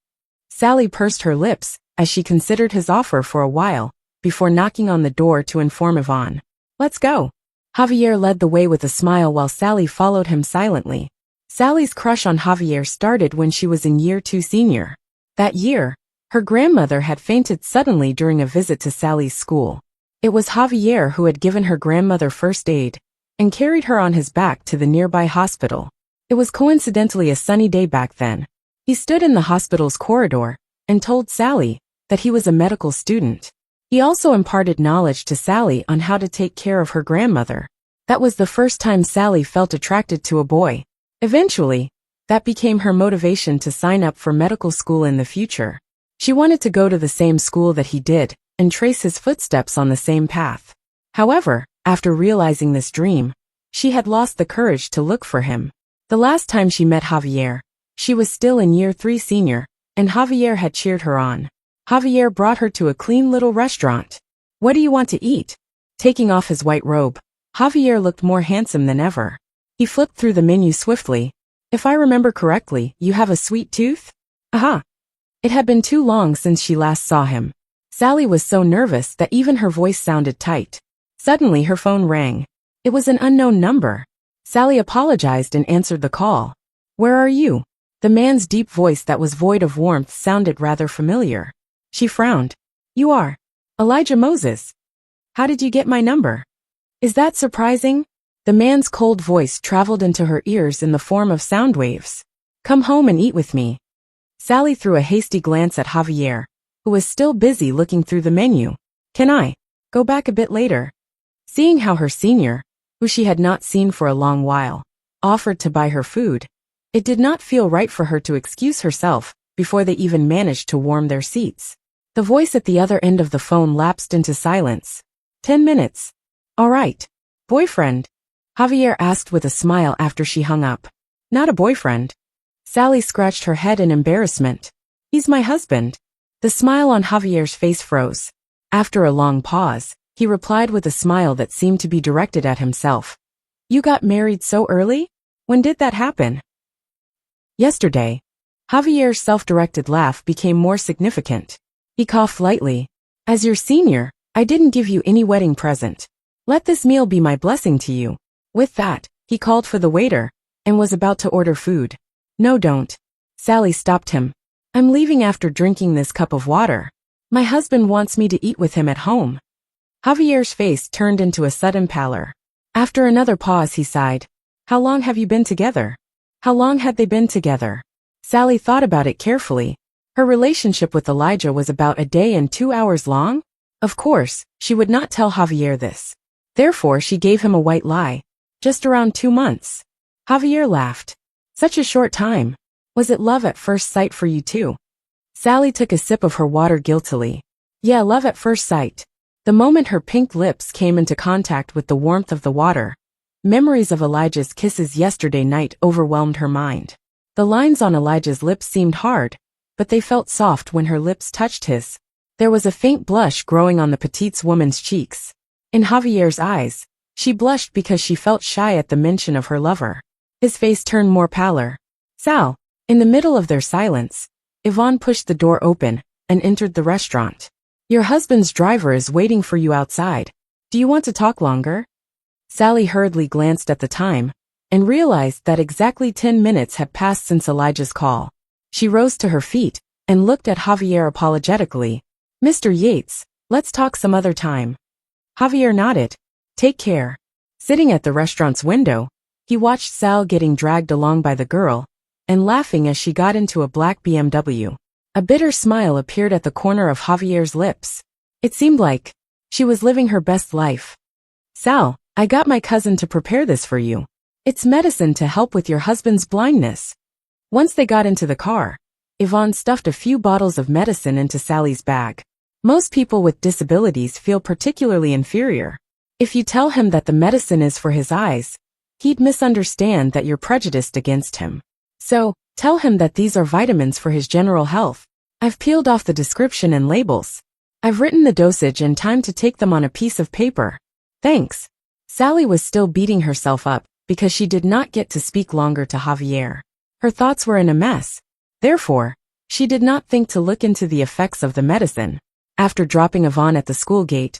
Sally pursed her lips as she considered his offer for a while, before knocking on the door to inform Yvonne. "Let's go." Javier led the way with a smile while Sally followed him silently. Sally's crush on Javier started when she was in year 2 senior. That year, her grandmother had fainted suddenly during a visit to Sally's school. It was Javier who had given her grandmother first aid and carried her on his back to the nearby hospital. It was coincidentally a sunny day back then. He stood in the hospital's corridor and told Sally that he was a medical student. He also imparted knowledge to Sally on how to take care of her grandmother. That was the first time Sally felt attracted to a boy. Eventually, that became her motivation to sign up for medical school in the future. She wanted to go to the same school that he did and trace his footsteps on the same path. However, after realizing this dream, she had lost the courage to look for him. The last time she met Javier, she was still in year 3 senior, and Javier had cheered her on. Javier brought her to a clean little restaurant. "What do you want to eat?" Taking off his white robe, Javier looked more handsome than ever. He flipped through the menu swiftly. "If I remember correctly, you have a sweet tooth?" "Aha." It had been too long since she last saw him. Sally was so nervous that even her voice sounded tight. Suddenly her phone rang. It was an unknown number. Sally apologized and answered the call. "Where are you?" The man's deep voice that was void of warmth sounded rather familiar. She frowned. "You are Elijah Moses. How did you get my number?" "Is that surprising?" The man's cold voice traveled into her ears in the form of sound waves. "Come home and eat with me." Sally threw a hasty glance at Javier, who was still busy looking through the menu. "Can I go back a bit later?" Seeing how her senior, who she had not seen for a long while, offered to buy her food, it did not feel right for her to excuse herself before they even managed to warm their seats. The voice at the other end of the phone lapsed into silence. 10 minutes. "All right. Boyfriend?" Javier asked with a smile after she hung up. "Not a boyfriend." Sally scratched her head in embarrassment. "He's my husband." The smile on Javier's face froze. After a long pause, he replied with a smile that seemed to be directed at himself. "You got married so early? When did that happen?" "Yesterday." Javier's self-directed laugh became more significant. He coughed lightly. "As your senior, I didn't give you any wedding present. Let this meal be my blessing to you." With that, he called for the waiter and was about to order food. "No, don't." Sally stopped him. "I'm leaving after drinking this cup of water. My husband wants me to eat with him at home." Javier's face turned into a sudden pallor. After another pause, he sighed. "How long have you been together?" How long had they been together? Sally thought about it carefully. Her relationship with Elijah was about a day and 2 hours long. Of course, she would not tell Javier this. Therefore, she gave him a white lie. Just around 2 months. Javier laughed. Such a short time. Was it love at first sight for you too? Sally took a sip of her water guiltily. Yeah, love at first sight. The moment her pink lips came into contact with the warmth of the water, memories of Elijah's kisses yesterday night overwhelmed her mind. The lines on Elijah's lips seemed hard, but they felt soft when her lips touched his. There was a faint blush growing on the petite woman's cheeks. In Javier's eyes, she blushed because she felt shy at the mention of her lover. His face turned more pallor. Sal, in the middle of their silence, Yvonne pushed the door open and entered the restaurant. Your husband's driver is waiting for you outside. Do you want to talk longer? Sally hurriedly glanced at the time and realized that exactly 10 minutes had passed since Elijah's call. She rose to her feet and looked at Javier apologetically. Mr. Yates, let's talk some other time. Javier nodded. Take care. Sitting at the restaurant's window, he watched Sal getting dragged along by the girl and laughing as she got into a black BMW. A bitter smile appeared at the corner of Javier's lips. It seemed like she was living her best life. Sal, I got my cousin to prepare this for you. It's medicine to help with your husband's blindness. Once they got into the car, Yvonne stuffed a few bottles of medicine into Sally's bag. Most people with disabilities feel particularly inferior. If you tell him that the medicine is for his eyes, he'd misunderstand that you're prejudiced against him. So, tell him that these are vitamins for his general health. I've peeled off the description and labels. I've written the dosage and time to take them on a piece of paper. Thanks. Sally was still beating herself up because she did not get to speak longer to Javier. Her thoughts were in a mess. Therefore, she did not think to look into the effects of the medicine. After dropping Yvonne at the school gate,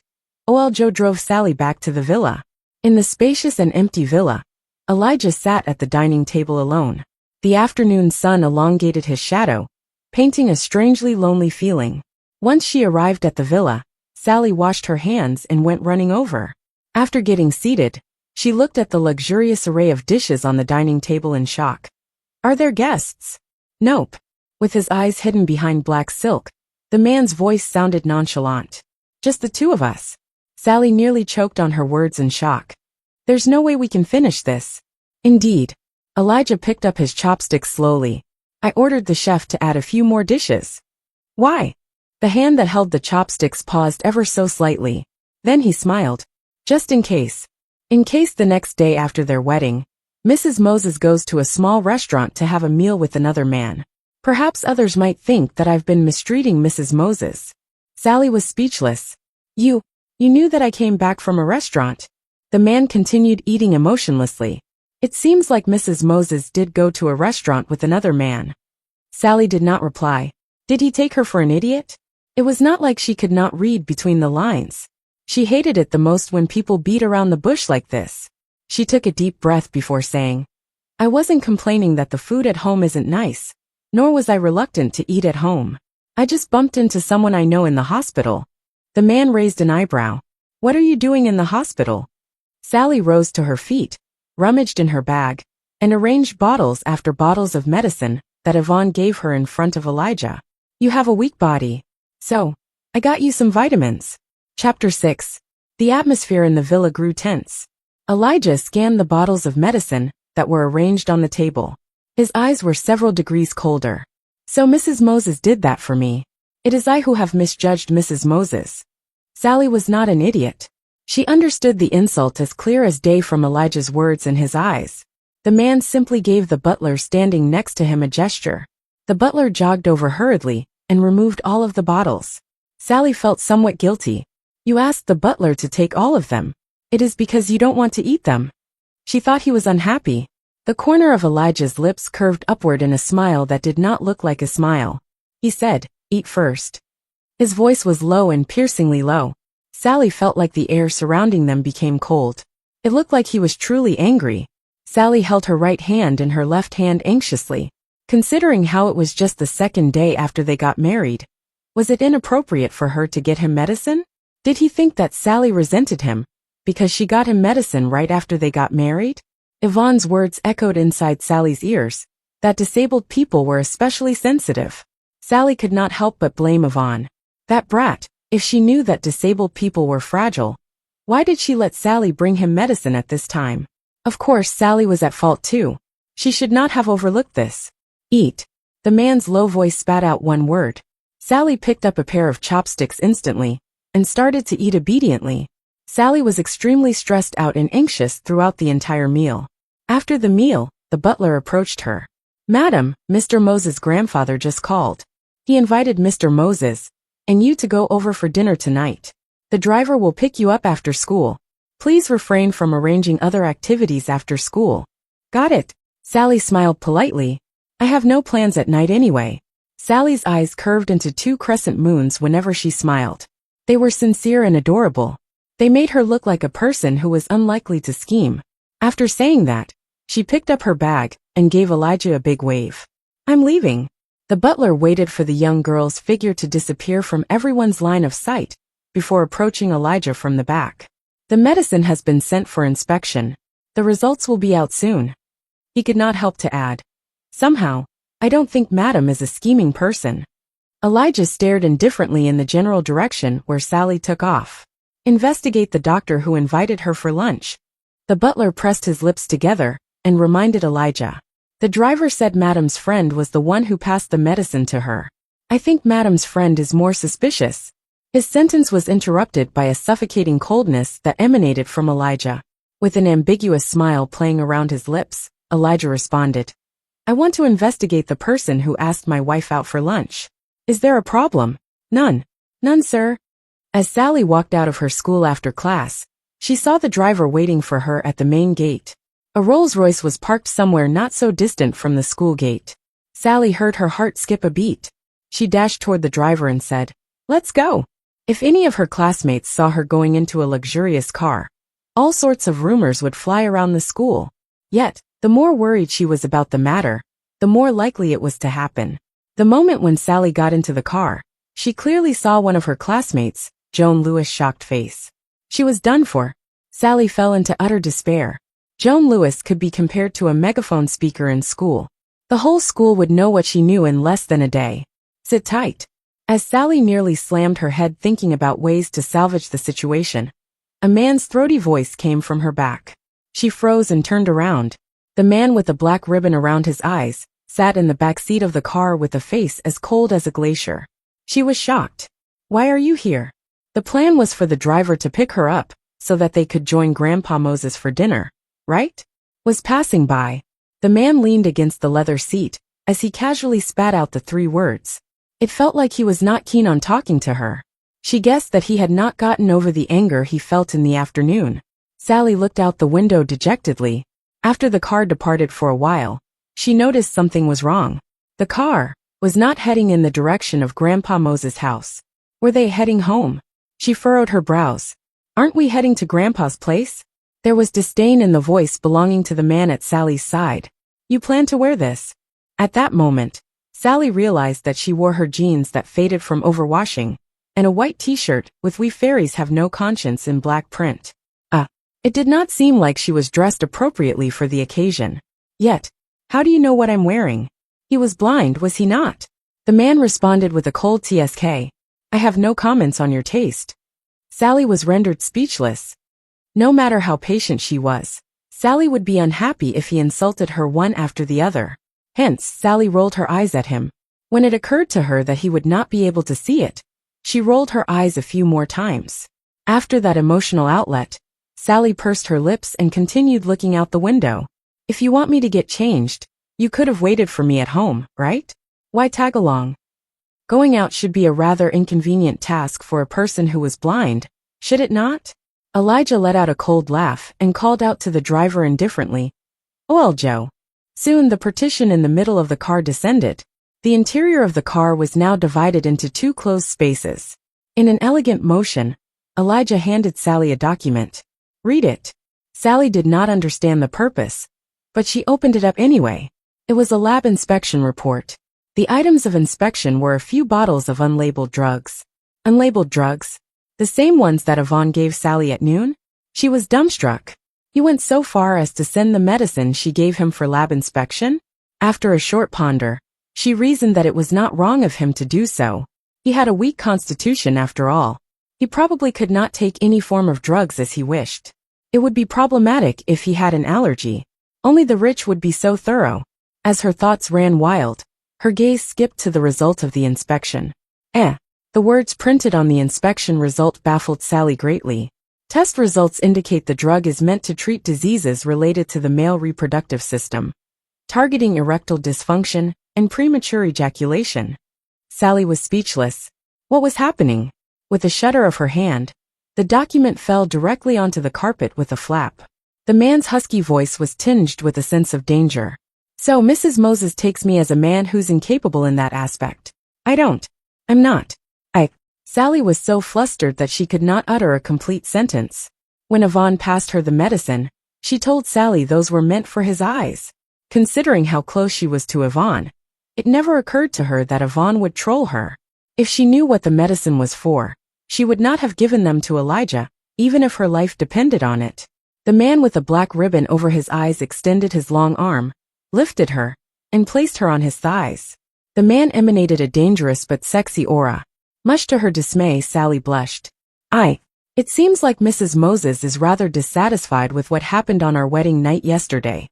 Joe drove Sally back to the villa. In the spacious and empty villa, Elijah sat at the dining table alone. The afternoon sun elongated his shadow, painting a strangely lonely feeling. Once she arrived at the villa, Sally washed her hands and went running over. After getting seated, she looked at the luxurious array of dishes on the dining table in shock. Are there guests? Nope. With his eyes hidden behind black silk, the man's voice sounded nonchalant. Just the two of us. Sally nearly choked on her words in shock. There's no way we can finish this. Indeed. Elijah picked up his chopsticks slowly. I ordered the chef to add a few more dishes. Why? The hand that held the chopsticks paused ever so slightly. Then he smiled. Just in case. In case the next day after their wedding, Mrs. Moses goes to a small restaurant to have a meal with another man. Perhaps others might think that I've been mistreating Mrs. Moses. Sally was speechless. You knew that I came back from a restaurant. The man continued eating emotionlessly. It seems like Mrs. Moses did go to a restaurant with another man. Sally did not reply. Did he take her for an idiot? It was not like she could not read between the lines. She hated it the most when people beat around the bush like this. She took a deep breath before saying, I wasn't complaining that the food at home isn't nice, nor was I reluctant to eat at home. I just bumped into someone I know in the hospital. The man raised an eyebrow. What are you doing in the hospital? Sally rose to her feet, rummaged in her bag, and arranged bottles after bottles of medicine that Yvonne gave her in front of Elijah. You have a weak body. So, I got you some vitamins. Chapter 6. The atmosphere in the villa grew tense. Elijah scanned the bottles of medicine that were arranged on the table. His eyes were several degrees colder. So Mrs. Moses did that for me. It is I who have misjudged Mrs. Moses. Sally was not an idiot. She understood the insult as clear as day from Elijah's words and his eyes. The man simply gave the butler standing next to him a gesture. The butler jogged over hurriedly and removed all of the bottles. Sally felt somewhat guilty. You asked the butler to take all of them. It is because you don't want to eat them. She thought he was unhappy. The corner of Elijah's lips curved upward in a smile that did not look like a smile. He said, Eat first. His voice was low and piercingly low. Sally felt like the air surrounding them became cold. It looked like he was truly angry. Sally held her right hand in her left hand anxiously. Considering how it was just the second day after they got married, was it inappropriate for her to get him medicine? Did he think that Sally resented him because she got him medicine right after they got married? Yvonne's words echoed inside Sally's ears, that disabled people were especially sensitive. Sally could not help but blame Yvonne. That brat, if she knew that disabled people were fragile, why did she let Sally bring him medicine at this time? Of course Sally was at fault too. She should not have overlooked this. Eat. The man's low voice spat out one word. Sally picked up a pair of chopsticks instantly, and started to eat obediently. Sally was extremely stressed out and anxious throughout the entire meal. After the meal, the butler approached her. Madam, Mr. Moses' grandfather just called. He invited Mr. Moses and you to go over for dinner tonight. The driver will pick you up after school. Please refrain from arranging other activities after school. Got it? Sally smiled politely. I have no plans at night anyway. Sally's eyes curved into two crescent moons whenever she smiled. They were sincere and adorable. They made her look like a person who was unlikely to scheme. After saying that, she picked up her bag and gave Elijah a big wave. I'm leaving. The butler waited for the young girl's figure to disappear from everyone's line of sight before approaching Elijah from the back. The medicine has been sent for inspection. The results will be out soon. He could not help to add. Somehow, I don't think Madam is a scheming person. Elijah stared indifferently in the general direction where Sally took off. Investigate the doctor who invited her for lunch. The butler pressed his lips together and reminded Elijah. The driver said Madam's friend was the one who passed the medicine to her. I think Madam's friend is more suspicious. His sentence was interrupted by a suffocating coldness that emanated from Elijah. With an ambiguous smile playing around his lips, Elijah responded. I want to investigate the person who asked my wife out for lunch. Is there a problem? None. None, sir. As Sally walked out of her school after class, she saw the driver waiting for her at the main gate. A Rolls-Royce was parked somewhere not so distant from the school gate. Sally heard her heart skip a beat. She dashed toward the driver and said, Let's go. If any of her classmates saw her going into a luxurious car, all sorts of rumors would fly around the school. Yet, the more worried she was about the matter, the more likely it was to happen. The moment when Sally got into the car, she clearly saw one of her classmates, Joan Lewis' shocked face. She was done for. Sally fell into utter despair. Joan Lewis could be compared to a megaphone speaker in school. The whole school would know what she knew in less than a day. Sit tight. As Sally nearly slammed her head thinking about ways to salvage the situation, a man's throaty voice came from her back. She froze and turned around. The man with a black ribbon around his eyes sat in the back seat of the car with a face as cold as a glacier. She was shocked. Why are you here? The plan was for the driver to pick her up so that they could join Grandpa Moses for dinner, right? Was passing by. The man leaned against the leather seat as he casually spat out the three words. It felt like he was not keen on talking to her. She guessed that he had not gotten over the anger he felt in the afternoon. Sally looked out the window dejectedly. After the car departed for a while, she noticed something was wrong. The car was not heading in the direction of Grandpa Moses' house. Were they heading home? She furrowed her brows. Aren't we heading to Grandpa's place? There was disdain in the voice belonging to the man at Sally's side. You plan to wear this? At that moment, Sally realized that she wore her jeans that faded from overwashing, and a white t-shirt with "We fairies have no conscience" in black print. It did not seem like she was dressed appropriately for the occasion. Yet, how do you know what I'm wearing? He was blind, was he not? The man responded with a cold "Tsk. I have no comments on your taste." Sally was rendered speechless. No matter how patient she was, Sally would be unhappy if he insulted her one after the other. Hence, Sally rolled her eyes at him. When it occurred to her that he would not be able to see it, she rolled her eyes a few more times. After that emotional outlet, Sally pursed her lips and continued looking out the window. If you want me to get changed, you could have waited for me at home, right? Why tag along? Going out should be a rather inconvenient task for a person who was blind, should it not? Elijah let out a cold laugh and called out to the driver indifferently. "Oh, Joe." Soon the partition in the middle of the car descended. The interior of the car was now divided into two closed spaces. In an elegant motion, Elijah handed Sally a document. Read it. Sally did not understand the purpose, but she opened it up anyway. It was a lab inspection report. The items of inspection were a few bottles of unlabeled drugs. Unlabeled drugs? The same ones that Yvonne gave Sally at noon? She was dumbstruck. He went so far as to send the medicine she gave him for lab inspection? After a short ponder, she reasoned that it was not wrong of him to do so. He had a weak constitution after all. He probably could not take any form of drugs as he wished. It would be problematic if he had an allergy. Only the rich would be so thorough. As her thoughts ran wild, her gaze skipped to the result of the inspection. The words printed on the inspection result baffled Sally greatly. Test results indicate the drug is meant to treat diseases related to the male reproductive system, targeting erectile dysfunction and premature ejaculation. Sally was speechless. What was happening? With a shudder of her hand, the document fell directly onto the carpet with a flap. The man's husky voice was tinged with a sense of danger. So Mrs. Moses takes me as a man who's incapable in that aspect. I'm not. Sally was so flustered that she could not utter a complete sentence. When Yvonne passed her the medicine, she told Sally those were meant for his eyes. Considering how close she was to Yvonne, it never occurred to her that Yvonne would troll her. If she knew what the medicine was for, she would not have given them to Elijah, even if her life depended on it. The man with a black ribbon over his eyes extended his long arm, lifted her, and placed her on his thighs. The man emanated a dangerous but sexy aura. Much to her dismay, Sally blushed. It seems like Mrs. Moses is rather dissatisfied with what happened on our wedding night yesterday.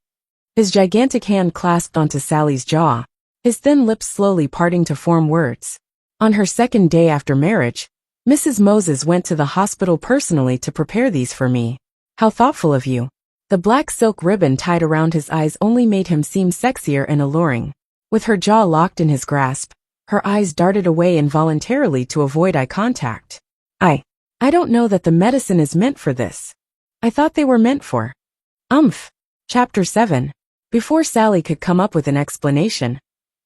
His gigantic hand clasped onto Sally's jaw, his thin lips slowly parting to form words. On her second day after marriage, Mrs. Moses went to the hospital personally to prepare these for me. How thoughtful of you. The black silk ribbon tied around his eyes only made him seem sexier and alluring. With her jaw locked in his grasp, her eyes darted away involuntarily to avoid eye contact. I don't know that the medicine is meant for this. I thought they were meant for. Chapter 7. Before Sally could come up with an explanation,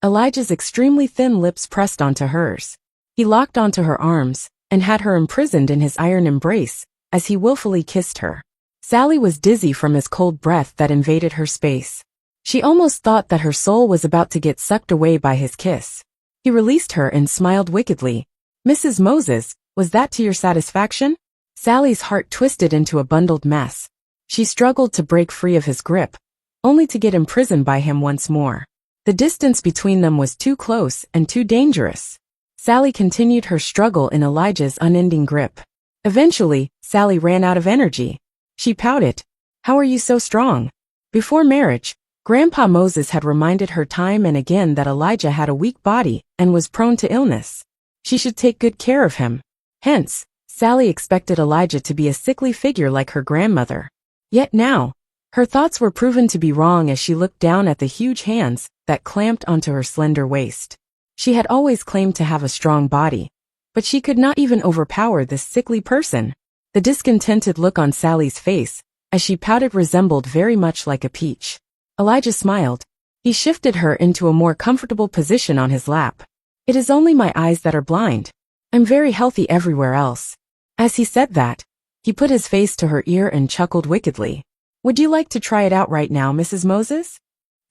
Elijah's extremely thin lips pressed onto hers. He locked onto her arms and had her imprisoned in his iron embrace as he willfully kissed her. Sally was dizzy from his cold breath that invaded her space. She almost thought that her soul was about to get sucked away by his kiss. He released her and smiled wickedly. Mrs. Moses, was that to your satisfaction? Sally's heart twisted into a bundled mess. She struggled to break free of his grip, only to get imprisoned by him once more. The distance between them was too close and too dangerous. Sally continued her struggle in Elijah's unending grip. Eventually, Sally ran out of energy. She pouted. How are you so strong? Before marriage, Grandpa Moses had reminded her time and again that Elijah had a weak body and was prone to illness. She should take good care of him. Hence, Sally expected Elijah to be a sickly figure like her grandmother. Yet now, her thoughts were proven to be wrong as she looked down at the huge hands that clamped onto her slender waist. She had always claimed to have a strong body, but she could not even overpower this sickly person. The discontented look on Sally's face, as she pouted, resembled very much like a peach. Elijah smiled. He shifted her into a more comfortable position on his lap. It is only my eyes that are blind. I'm very healthy everywhere else. As he said that, he put his face to her ear and chuckled wickedly. Would you like to try it out right now, Mrs. Moses?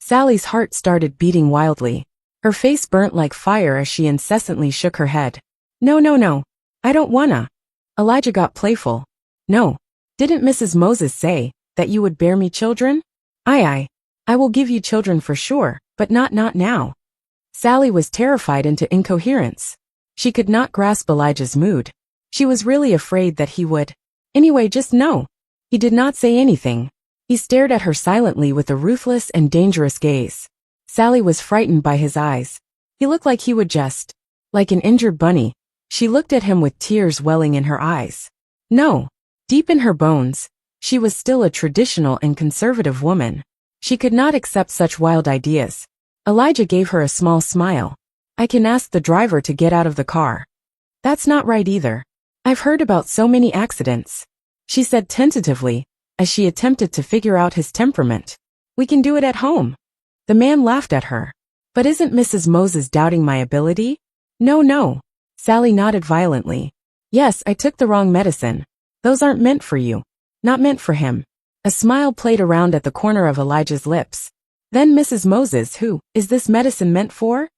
Sally's heart started beating wildly. Her face burnt like fire as she incessantly shook her head. No. I don't wanna. Elijah got playful. No. Didn't Mrs. Moses say that you would bear me children? I will give you children for sure, but not now. Sally was terrified into incoherence. She could not grasp Elijah's mood. She was really afraid that he would. Anyway, just no. He did not say anything. He stared at her silently with a ruthless and dangerous gaze. Sally was frightened by his eyes. He looked like he would just. Like an injured bunny, she looked at him with tears welling in her eyes. No. Deep in her bones, she was still a traditional and conservative woman. She could not accept such wild ideas. Elijah gave her a small smile. I can ask the driver to get out of the car. That's not right either. I've heard about so many accidents, she said tentatively, as she attempted to figure out his temperament. We can do it at home. The man laughed at her. But isn't Mrs. Moses doubting my ability? No. Sally nodded violently. Yes, I took the wrong medicine. Those aren't meant for you. Not meant for him. A smile played around at the corner of Elijah's lips. Then Mrs. Moses, who is this medicine meant for?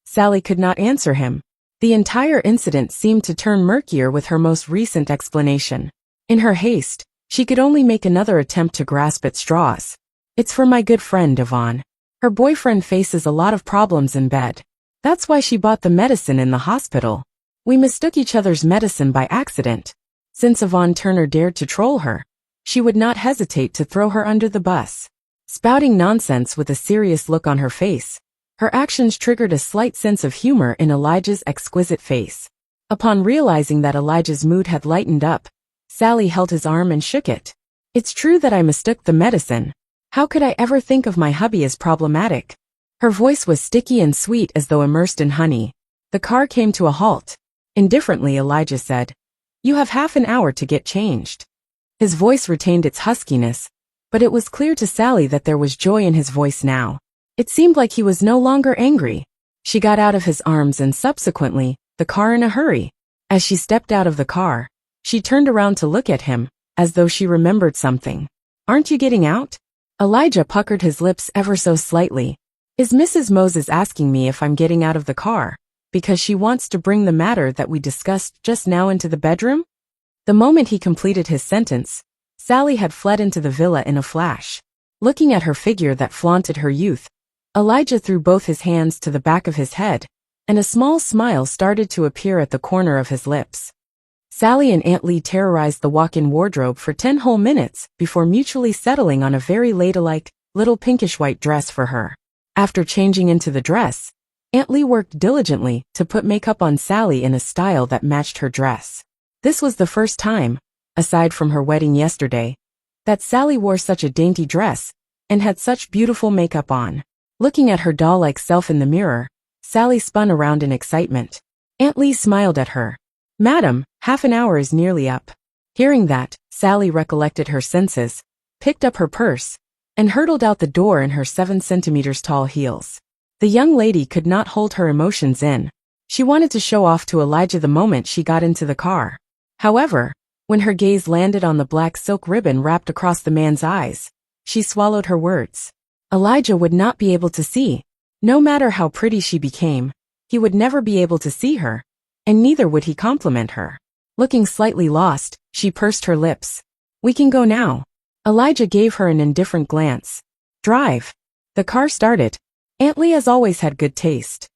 Sally could not answer him. The entire incident seemed to turn murkier with her most recent explanation. In her haste, she could only make another attempt to grasp at straws. It's for my good friend, Yvonne. Her boyfriend faces a lot of problems in bed. That's why she bought the medicine in the hospital. We mistook each other's medicine by accident. Since Yvonne Turner dared to troll her, she would not hesitate to throw her under the bus. Spouting nonsense with a serious look on her face, her actions triggered a slight sense of humor in Elijah's exquisite face. Upon realizing that Elijah's mood had lightened up, Sally held his arm and shook it. It's true that I mistook the medicine. How could I ever think of my hubby as problematic? Her voice was sticky and sweet as though immersed in honey. The car came to a halt. Indifferently, Elijah said, "You have half an hour to get changed." His voice retained its huskiness, but it was clear to Sally that there was joy in his voice now. It seemed like he was no longer angry. She got out of his arms and subsequently, the car in a hurry. As she stepped out of the car, she turned around to look at him, as though she remembered something. "Aren't you getting out?" Elijah puckered his lips ever so slightly. "Is Mrs. Moses asking me if I'm getting out of the car, because she wants to bring the matter that we discussed just now into the bedroom?" The moment he completed his sentence, Sally had fled into the villa in a flash. Looking at her figure that flaunted her youth, Elijah threw both his hands to the back of his head, and a small smile started to appear at the corner of his lips. Sally and Aunt Lee terrorized the walk-in wardrobe for 10 whole minutes before mutually settling on a very ladylike, little pinkish-white dress for her. After changing into the dress, Aunt Lee worked diligently to put makeup on Sally in a style that matched her dress. This was the first time, aside from her wedding yesterday, that Sally wore such a dainty dress and had such beautiful makeup on. Looking at her doll-like self in the mirror, Sally spun around in excitement. Aunt Lee smiled at her. "Madam, half an hour is nearly up." Hearing that, Sally recollected her senses, picked up her purse, and hurtled out the door in her 7 centimeters tall heels. The young lady could not hold her emotions in. She wanted to show off to Elijah the moment she got into the car. However, when her gaze landed on the black silk ribbon wrapped across the man's eyes, she swallowed her words. Elijah would not be able to see. No matter how pretty she became, he would never be able to see her, and neither would he compliment her. Looking slightly lost, she pursed her lips. "We can go now." Elijah gave her an indifferent glance. "Drive." The car started. Aunt Lee has always had good taste.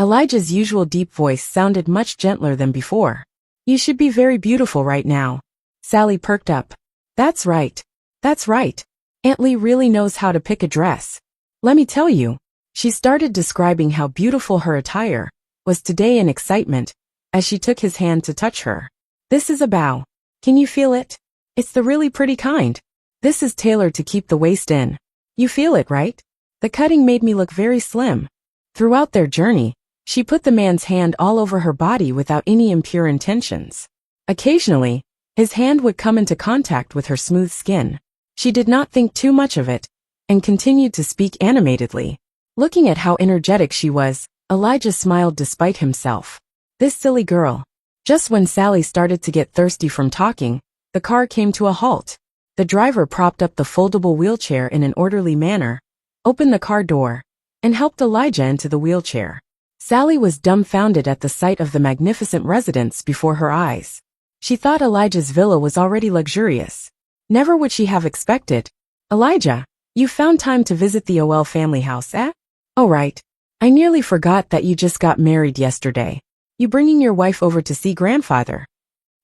Elijah's usual deep voice sounded much gentler than before. "You should be very beautiful right now." Sally perked up. "That's right. That's right. Aunt Lee really knows how to pick a dress. Let me tell you." She started describing how beautiful her attire was today in excitement, as she took his hand to touch her. "This is a bow. Can you feel it? It's the really pretty kind. This is tailored to keep the waist in. You feel it, right? The cutting made me look very slim." Throughout their journey, she put the man's hand all over her body without any impure intentions. Occasionally, his hand would come into contact with her smooth skin. She did not think too much of it, and continued to speak animatedly. Looking at how energetic she was, Elijah smiled despite himself. This silly girl. Just when Sally started to get thirsty from talking, the car came to a halt. The driver propped up the foldable wheelchair in an orderly manner, opened the car door, and helped Elijah into the wheelchair. Sally was dumbfounded at the sight of the magnificent residence before her eyes. She thought Elijah's villa was already luxurious. Never would she have expected. "Elijah, you found time to visit the OL family house, eh? Oh right. I nearly forgot that you just got married yesterday. You bringing your wife over to see grandfather?"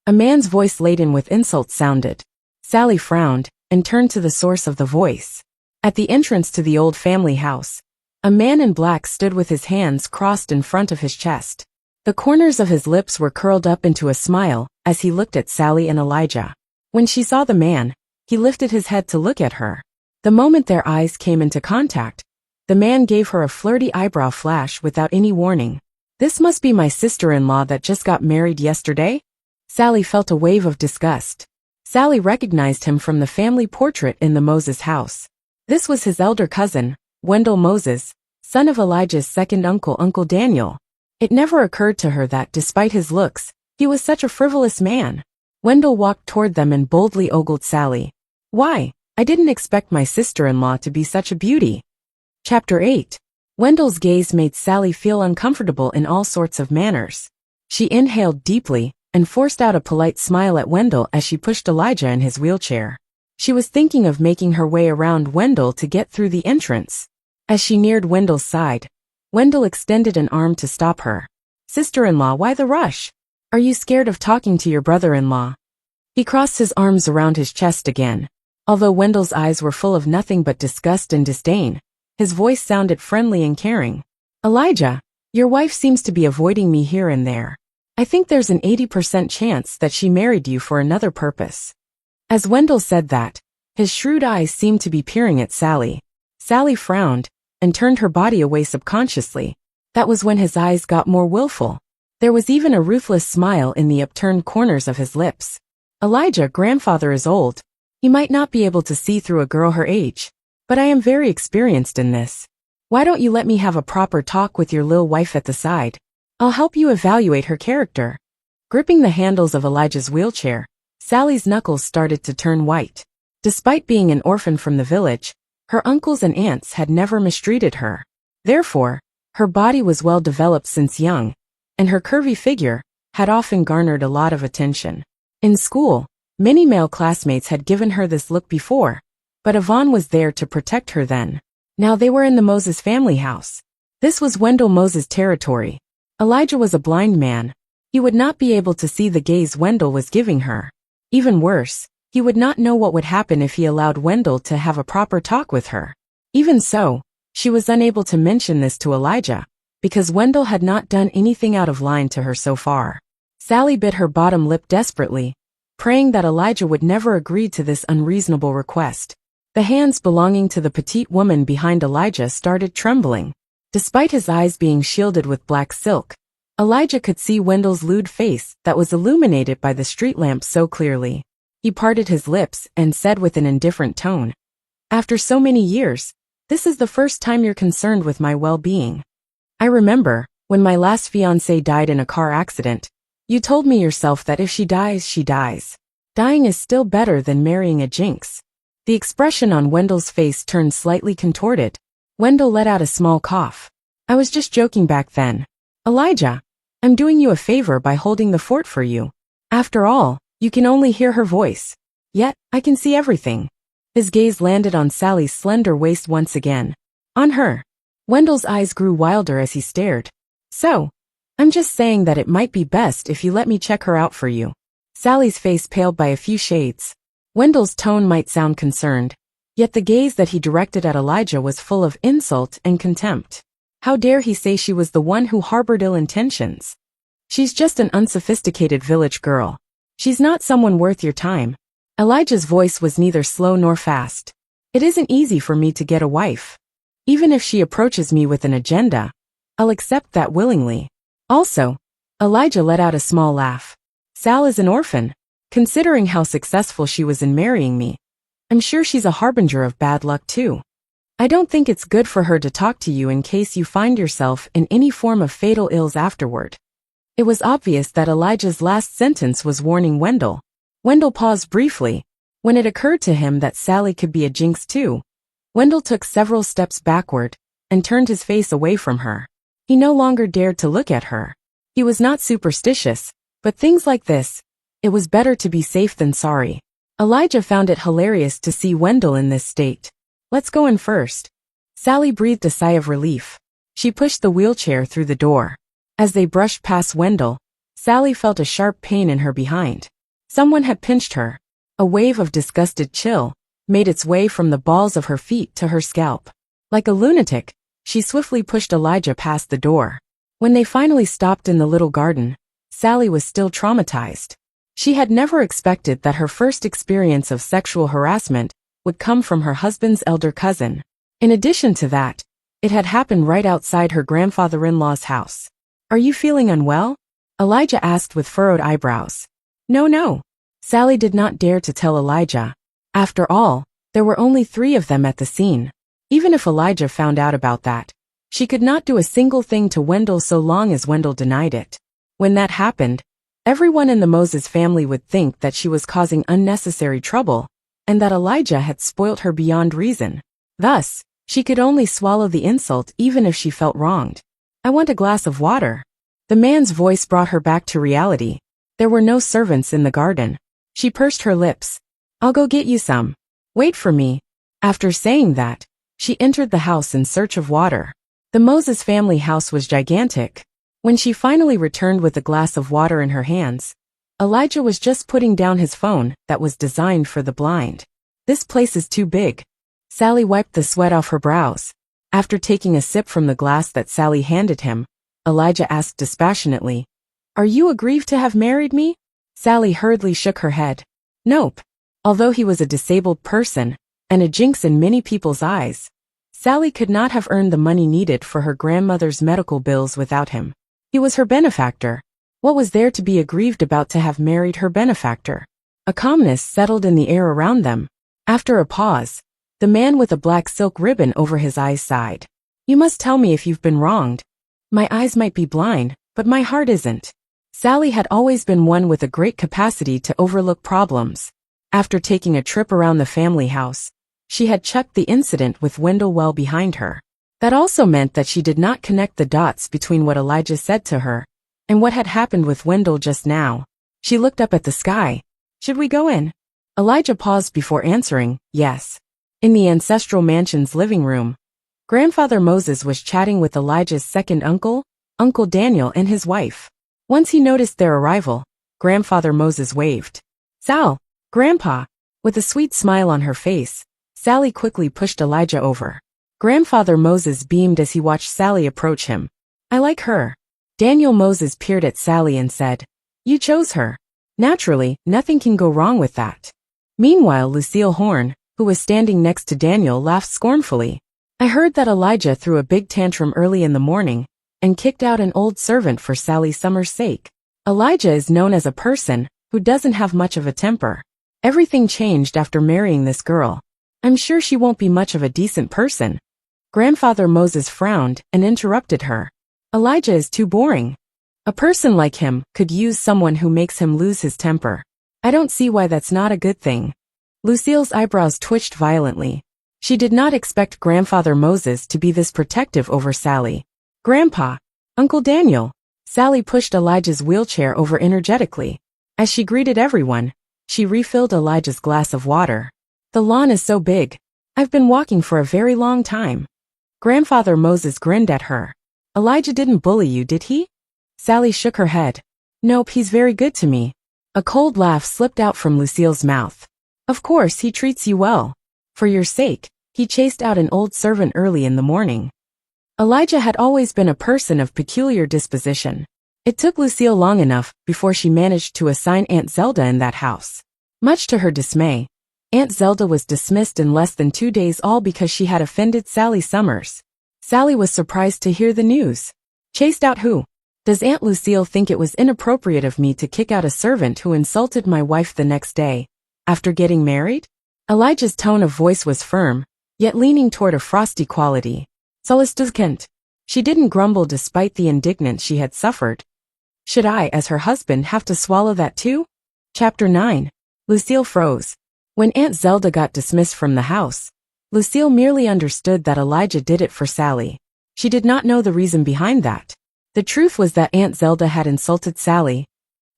A man's voice laden with insults sounded. Sally frowned and turned to the source of the voice. At the entrance to the old family house, a man in black stood with his hands crossed in front of his chest. The corners of his lips were curled up into a smile as he looked at Sally and Elijah. When she saw the man, he lifted his head to look at her. The moment their eyes came into contact, the man gave her a flirty eyebrow flash without any warning. "This must be my sister-in-law that just got married yesterday?" Sally felt a wave of disgust. Sally recognized him from the family portrait in the Moses house. This was his elder cousin, Wendell Moses, son of Elijah's second uncle, Uncle Daniel. It never occurred to her that, despite his looks, he was such a frivolous man. Wendell walked toward them and boldly ogled Sally. "Why, I didn't expect my sister-in-law to be such a beauty." Chapter 8. Wendell's gaze made Sally feel uncomfortable in all sorts of manners. She inhaled deeply and forced out a polite smile at Wendell as she pushed Elijah in his wheelchair. She was thinking of making her way around Wendell to get through the entrance. As she neared Wendell's side, Wendell extended an arm to stop her. "Sister-in-law, why the rush? Are you scared of talking to your brother-in-law?" He crossed his arms around his chest again. Although Wendell's eyes were full of nothing but disgust and disdain, his voice sounded friendly and caring. "Elijah, your wife seems to be avoiding me here and there. I think there's an 80% chance that she married you for another purpose." As Wendell said that, his shrewd eyes seemed to be peering at Sally. Sally frowned and turned her body away subconsciously. That was when his eyes got more willful. There was even a ruthless smile in the upturned corners of his lips. "Elijah, grandfather is old. He might not be able to see through a girl her age, but I am very experienced in this. Why don't you let me have a proper talk with your lil wife at the side? I'll help you evaluate her character." Gripping the handles of Elijah's wheelchair, Sally's knuckles started to turn white. Despite being an orphan from the village, her uncles and aunts had never mistreated her. Therefore, her body was well developed since young, and her curvy figure had often garnered a lot of attention. In school, many male classmates had given her this look before, but Yvonne was there to protect her then. Now they were in the Moses family house. This was Wendell Moses' territory. Elijah was a blind man. He would not be able to see the gaze Wendell was giving her. Even worse, he would not know what would happen if he allowed Wendell to have a proper talk with her. Even so, she was unable to mention this to Elijah, because Wendell had not done anything out of line to her so far. Sally bit her bottom lip desperately, praying that Elijah would never agree to this unreasonable request. The hands belonging to the petite woman behind Elijah started trembling. Despite his eyes being shielded with black silk, Elijah could see Wendell's lewd face that was illuminated by the street lamp so clearly. He parted his lips and said with an indifferent tone, "After so many years, this is the first time you're concerned with my well-being. I remember, when my last fiancé died in a car accident, you told me yourself that if she dies, she dies. Dying is still better than marrying a jinx." The expression on Wendell's face turned slightly contorted. Wendell let out a small cough. "I was just joking back then. Elijah, I'm doing you a favor by holding the fort for you. After all, you can only hear her voice. Yet, I can see everything." His gaze landed on Sally's slender waist once again. On her. Wendell's eyes grew wilder as he stared. "So, I'm just saying that it might be best if you let me check her out for you." Sally's face paled by a few shades. Wendell's tone might sound concerned, yet the gaze that he directed at Elijah was full of insult and contempt. How dare he say she was the one who harbored ill intentions? "She's just an unsophisticated village girl. She's not someone worth your time." Elijah's voice was neither slow nor fast. "It isn't easy for me to get a wife. Even if she approaches me with an agenda, I'll accept that willingly. Also," Elijah let out a small laugh, "Sal is an orphan. Considering how successful she was in marrying me, I'm sure she's a harbinger of bad luck too. I don't think it's good for her to talk to you in case you find yourself in any form of fatal ills afterward." It was obvious that Elijah's last sentence was warning Wendell. Wendell paused briefly. When it occurred to him that Sally could be a jinx too, Wendell took several steps backward and turned his face away from her. He no longer dared to look at her. He was not superstitious, but things like this, it was better to be safe than sorry. Elijah found it hilarious to see Wendell in this state. "Let's go in first." Sally breathed a sigh of relief. She pushed the wheelchair through the door. As they brushed past Wendell, Sally felt a sharp pain in her behind. Someone had pinched her. A wave of disgusted chill made its way from the balls of her feet to her scalp. Like a lunatic, she swiftly pushed Elijah past the door. When they finally stopped in the little garden, Sally was still traumatized. She had never expected that her first experience of sexual harassment would come from her husband's elder cousin. In addition to that, it had happened right outside her grandfather-in-law's house. "Are you feeling unwell?" Elijah asked with furrowed eyebrows. No. Sally did not dare to tell Elijah. After all, there were only 3 of them at the scene. Even if Elijah found out about that, she could not do a single thing to Wendell so long as Wendell denied it. When that happened, everyone in the Moses family would think that she was causing unnecessary trouble, and that Elijah had spoilt her beyond reason. Thus, she could only swallow the insult even if she felt wronged. "I want a glass of water." The man's voice brought her back to reality. There were no servants in the garden. She pursed her lips. "I'll go get you some. Wait for me." After saying that, She entered the house in search of water. The Moses family house was gigantic. When she finally returned with a glass of water in her hands, Elijah was just putting down his phone that was designed for the blind. "This place is too big." Sally wiped the sweat off her brows. After taking a sip from the glass that Sally handed him, Elijah asked dispassionately, "Are you aggrieved to have married me?" Sally hurriedly shook her head. Nope. Although he was a disabled person, and a jinx in many people's eyes, Sally could not have earned the money needed for her grandmother's medical bills without him. He was her benefactor. What was there to be aggrieved about to have married her benefactor? A calmness settled in the air around them. After a pause, the man with a black silk ribbon over his eyes sighed. "You must tell me if you've been wronged. My eyes might be blind, but my heart isn't." Sally had always been one with a great capacity to overlook problems. After taking a trip around the family house, she had checked the incident with Wendell well behind her. That also meant that she did not connect the dots between what Elijah said to her and what had happened with Wendell just now. She looked up at the sky. "Should we go in?" Elijah paused before answering, "Yes." In the ancestral mansion's living room, Grandfather Moses was chatting with Elijah's second uncle, Uncle Daniel, and his wife. Once he noticed their arrival, Grandfather Moses waved. "Sal, Grandpa." With a sweet smile on her face, Sally quickly pushed Elijah over. Grandfather Moses beamed as he watched Sally approach him. "I like her." Daniel Moses peered at Sally and said, "You chose her. Naturally, nothing can go wrong with that." Meanwhile, Lucille Horn, who was standing next to Daniel, laughed scornfully. "I heard that Elijah threw a big tantrum early in the morning and kicked out an old servant for Sally Summers' sake. Elijah is known as a person who doesn't have much of a temper. Everything changed after marrying this girl. I'm sure she won't be much of a decent person." Grandfather Moses frowned and interrupted her. "Elijah is too boring. A person like him could use someone who makes him lose his temper. I don't see why that's not a good thing." Lucille's eyebrows twitched violently. She did not expect Grandfather Moses to be this protective over Sally. "Grandpa, Uncle Daniel." Sally pushed Elijah's wheelchair over energetically. As she greeted everyone, she refilled Elijah's glass of water. "The lawn is so big. I've been walking for a very long time." Grandfather Moses grinned at her. "Elijah didn't bully you, did he?" Sally shook her head. "Nope, he's very good to me." A cold laugh slipped out from Lucille's mouth. "Of course, he treats you well. For your sake, he chased out an old servant early in the morning." Elijah had always been a person of peculiar disposition. It took Lucille long enough before she managed to assign Aunt Zelda in that house. Much to her dismay, Aunt Zelda was dismissed in less than 2 days, all because she had offended Sally Summers. Sally was surprised to hear the news. "Chased out who? Does Aunt Lucille think it was inappropriate of me to kick out a servant who insulted my wife the next day, after getting married?" Elijah's tone of voice was firm, yet leaning toward a frosty quality. Solistuzkent. She didn't grumble despite the indignance she had suffered. "Should I, as her husband, have to swallow that too?" Chapter 9. Lucille froze. When Aunt Zelda got dismissed from the house, Lucille merely understood that Elijah did it for Sally. She did not know the reason behind that. The truth was that Aunt Zelda had insulted Sally.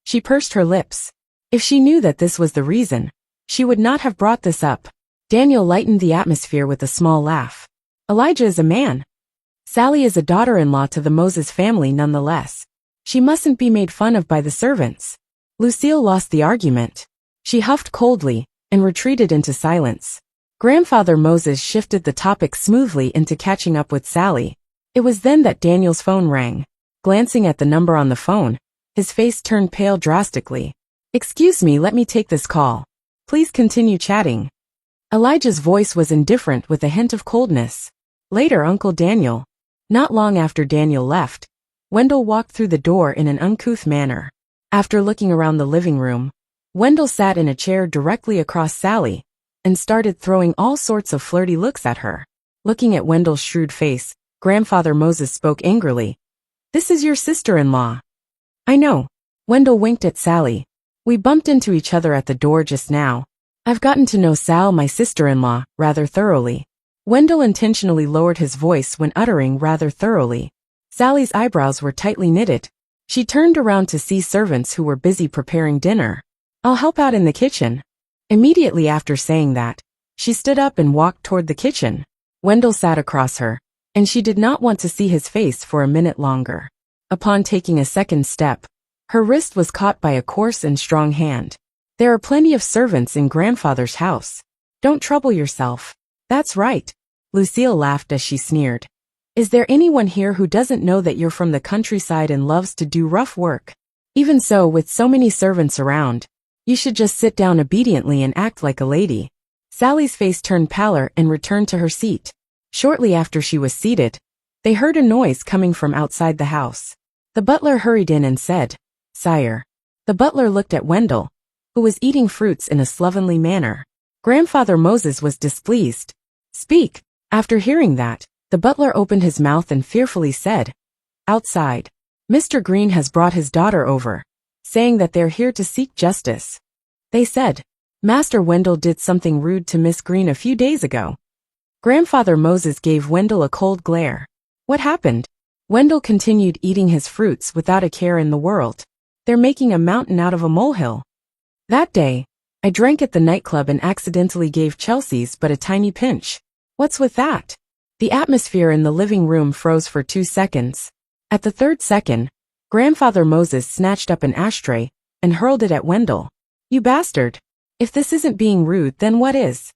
She pursed her lips. If she knew that this was the reason, she would not have brought this up. Daniel lightened the atmosphere with a small laugh. "Elijah is a man. Sally is a daughter-in-law to the Moses family nonetheless. She mustn't be made fun of by the servants." Lucille lost the argument. She huffed coldly and retreated into silence. Grandfather Moses shifted the topic smoothly into catching up with Sally. It was then that Daniel's phone rang. Glancing at the number on the phone, his face turned pale drastically. "Excuse me, let me take this call. Please continue chatting." Elijah's voice was indifferent with a hint of coldness. Later, Uncle Daniel. Not long after Daniel left, Wendell walked through the door in an uncouth manner. After looking around the living room, Wendell sat in a chair directly across Sally and started throwing all sorts of flirty looks at her. Looking at Wendell's shrewd face, Grandfather Moses spoke angrily. "This is your sister-in-law." "I know." Wendell winked at Sally. "We bumped into each other at the door just now. I've gotten to know Sal, my sister-in-law, rather thoroughly." Wendell intentionally lowered his voice when uttering rather thoroughly. Sally's eyebrows were tightly knitted. She turned around to see servants who were busy preparing dinner. "I'll help out in the kitchen." Immediately after saying that, she stood up and walked toward the kitchen. Wendell sat across her, and she did not want to see his face for a minute longer. Upon taking a second step, her wrist was caught by a coarse and strong hand. There are plenty of servants in grandfather's house. Don't trouble yourself. That's right. Lucille laughed as she sneered. Is there anyone here who doesn't know that you're from the countryside and loves to do rough work? Even so, with so many servants around, you should just sit down obediently and act like a lady. Sally's face turned paler and returned to her seat. Shortly after she was seated, they heard a noise coming from outside the house. The butler hurried in and said, "Sire." The butler looked at Wendell, who was eating fruits in a slovenly manner. Grandfather Moses was displeased. "Speak." After hearing that, the butler opened his mouth and fearfully said, "Outside. Mr. Green has brought his daughter over, saying that they're here to seek justice. They said, Master Wendell did something rude to Miss Green a few days ago." Grandfather Moses gave Wendell a cold glare. What happened? Wendell continued eating his fruits without a care in the world. They're making a mountain out of a molehill. That day, I drank at the nightclub and accidentally gave Chelsea's but a tiny pinch. What's with that? The atmosphere in the living room froze for 2 seconds. At the third second, Grandfather Moses snatched up an ashtray and hurled it at Wendell. You bastard! If this isn't being rude, then what is?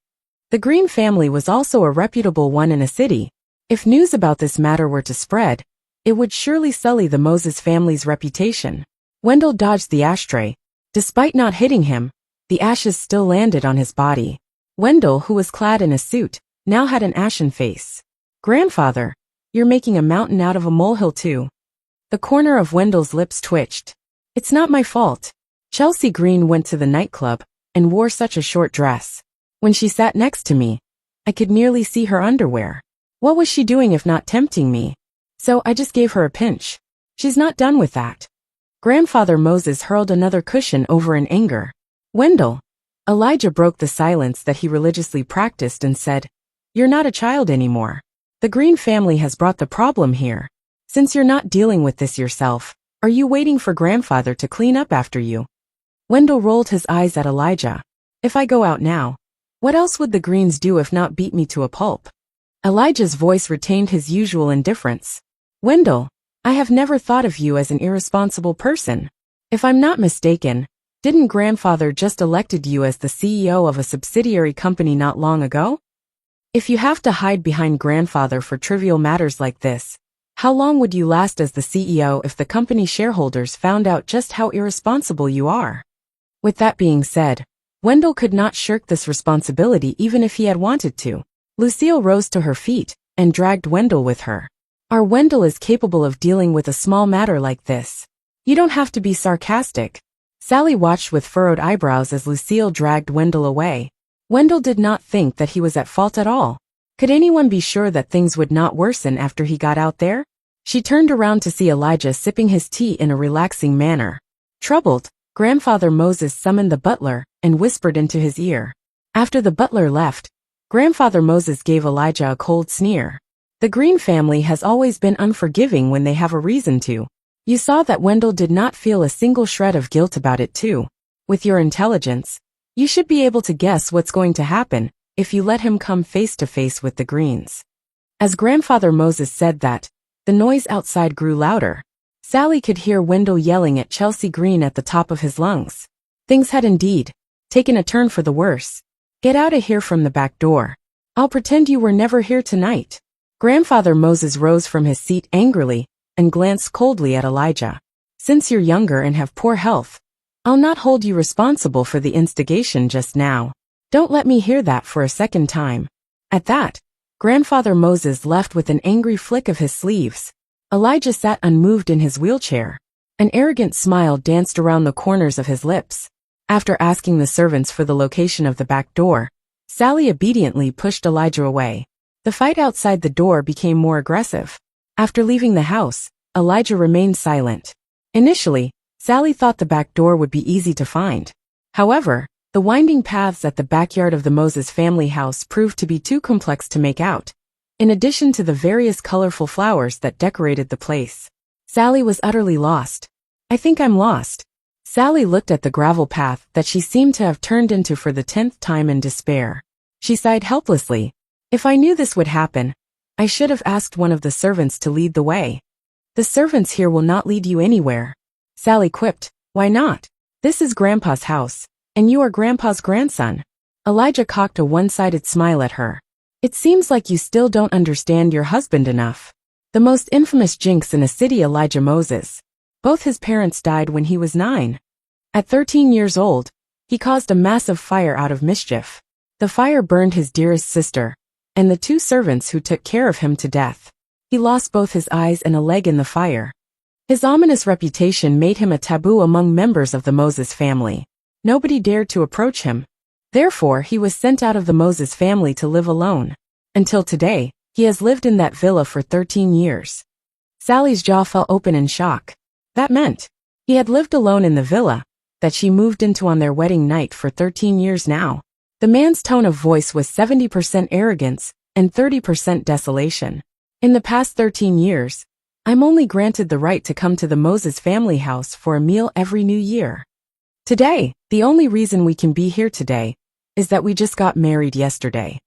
The Green family was also a reputable one in a city. If news about this matter were to spread, it would surely sully the Moses family's reputation. Wendell dodged the ashtray. Despite not hitting him, the ashes still landed on his body. Wendell, who was clad in a suit, now had an ashen face. Grandfather, you're making a mountain out of a molehill too. The corner of Wendell's lips twitched. It's not my fault. Chelsea Green went to the nightclub and wore such a short dress. When she sat next to me, I could nearly see her underwear. What was she doing if not tempting me? So I just gave her a pinch. She's not done with that. Grandfather Moses hurled another cushion over in anger. Wendell. Elijah broke the silence that he religiously practiced and said, You're not a child anymore. The Green family has brought the problem here. Since you're not dealing with this yourself, are you waiting for grandfather to clean up after you? Wendell rolled his eyes at Elijah. If I go out now, what else would the Greens do if not beat me to a pulp? Elijah's voice retained his usual indifference. Wendell, I have never thought of you as an irresponsible person. If I'm not mistaken, didn't grandfather just elected you as the CEO of a subsidiary company not long ago? If you have to hide behind grandfather for trivial matters like this, how long would you last as the CEO if the company shareholders found out just how irresponsible you are? With that being said, Wendell could not shirk this responsibility even if he had wanted to. Lucille rose to her feet and dragged Wendell with her. Our Wendell is capable of dealing with a small matter like this. You don't have to be sarcastic. Sally watched with furrowed eyebrows as Lucille dragged Wendell away. Wendell did not think that he was at fault at all. Could anyone be sure that things would not worsen after he got out there? She turned around to see Elijah sipping his tea in a relaxing manner. Troubled, Grandfather Moses summoned the butler and whispered into his ear. After the butler left, Grandfather Moses gave Elijah a cold sneer. The Green family has always been unforgiving when they have a reason to. You saw that Wendell did not feel a single shred of guilt about it too. With your intelligence, you should be able to guess what's going to happen if you let him come face to face with the Greens. As Grandfather Moses said that, the noise outside grew louder. Sally could hear Wendell yelling at Chelsea Green at the top of his lungs. Things had indeed taken a turn for the worse. Get out of here from the back door. I'll pretend you were never here tonight. Grandfather Moses rose from his seat angrily and glanced coldly at Elijah. Since you're younger and have poor health, I'll not hold you responsible for the instigation just now. Don't let me hear that for a second time. At that, Grandfather Moses left with an angry flick of his sleeves. Elijah sat unmoved in his wheelchair. An arrogant smile danced around the corners of his lips. After asking the servants for the location of the back door, Sally obediently pushed Elijah away. The fight outside the door became more aggressive. After leaving the house, Elijah remained silent. Initially, Sally thought the back door would be easy to find. However, the winding paths at the backyard of the Moses family house proved to be too complex to make out. In addition to the various colorful flowers that decorated the place, Sally was utterly lost. I think I'm lost. Sally looked at the gravel path that she seemed to have turned into for the 10th time in despair. She sighed helplessly. If I knew this would happen, I should have asked one of the servants to lead the way. The servants here will not lead you anywhere. Sally quipped. Why not? This is Grandpa's house, and you are Grandpa's grandson. Elijah cocked a one-sided smile at her. It seems like you still don't understand your husband enough. The most infamous jinx in the city, Elijah Moses. Both his parents died when he was 9. At 13 years old, he caused a massive fire out of mischief. The fire burned his dearest sister, and the 2 servants who took care of him to death. He lost both his eyes and a leg in the fire. His ominous reputation made him a taboo among members of the Moses family. Nobody dared to approach him. Therefore, he was sent out of the Moses family to live alone. Until today, he has lived in that villa for 13 years. Sally's jaw fell open in shock. That meant he had lived alone in the villa that she moved into on their wedding night for 13 years now. The man's tone of voice was 70% arrogance and 30% desolation. In the past 13 years, I'm only granted the right to come to the Moses family house for a meal every new year. Today, the only reason we can be here today is that we just got married yesterday.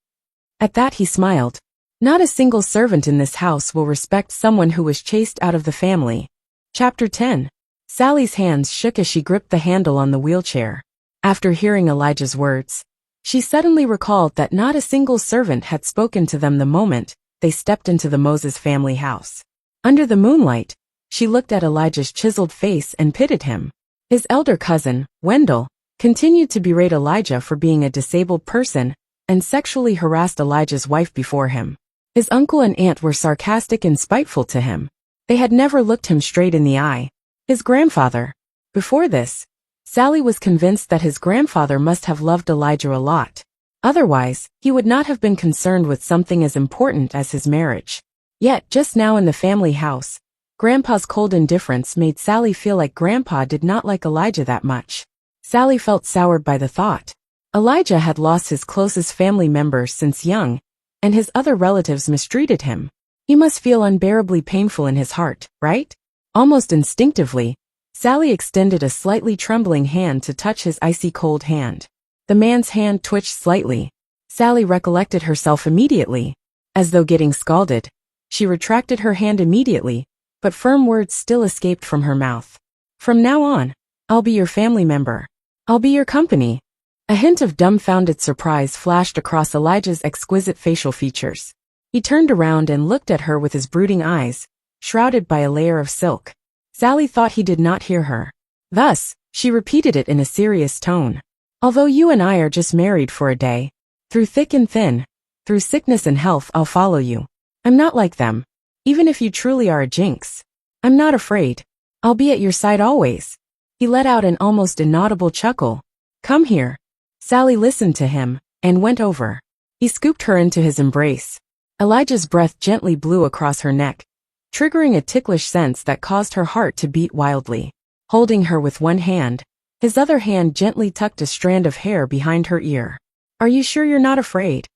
At that he smiled. Not a single servant in this house will respect someone who was chased out of the family. Chapter 10. Sally's hands shook as she gripped the handle on the wheelchair. After hearing Elijah's words, she suddenly recalled that not a single servant had spoken to them the moment they stepped into the Moses family house. Under the moonlight, she looked at Elijah's chiseled face and pitied him. His elder cousin, Wendell, continued to berate Elijah for being a disabled person and sexually harassed Elijah's wife before him. His uncle and aunt were sarcastic and spiteful to him. They had never looked him straight in the eye. His grandfather. Before this, Sally was convinced that his grandfather must have loved Elijah a lot. Otherwise, he would not have been concerned with something as important as his marriage. Yet, just now in the family house, Grandpa's cold indifference made Sally feel like Grandpa did not like Elijah that much. Sally felt soured by the thought. Elijah had lost his closest family members since young, and his other relatives mistreated him. He must feel unbearably painful in his heart, right? Almost instinctively, Sally extended a slightly trembling hand to touch his icy cold hand. The man's hand twitched slightly. Sally recollected herself immediately. As though getting scalded, she retracted her hand immediately, but firm words still escaped from her mouth. From now on, I'll be your family member. I'll be your company. A hint of dumbfounded surprise flashed across Elijah's exquisite facial features. He turned around and looked at her with his brooding eyes, shrouded by a layer of silk. Sally thought he did not hear her. Thus, she repeated it in a serious tone. Although you and I are just married for a day, through thick and thin, through sickness and health, I'll follow you. I'm not like them. Even if you truly are a jinx, I'm not afraid. I'll be at your side always. He let out an almost inaudible chuckle. Come here. Sally listened to him and went over. He scooped her into his embrace. Elijah's breath gently blew across her neck, triggering a ticklish sense that caused her heart to beat wildly. Holding her with one hand, his other hand gently tucked a strand of hair behind her ear. Are you sure you're not afraid?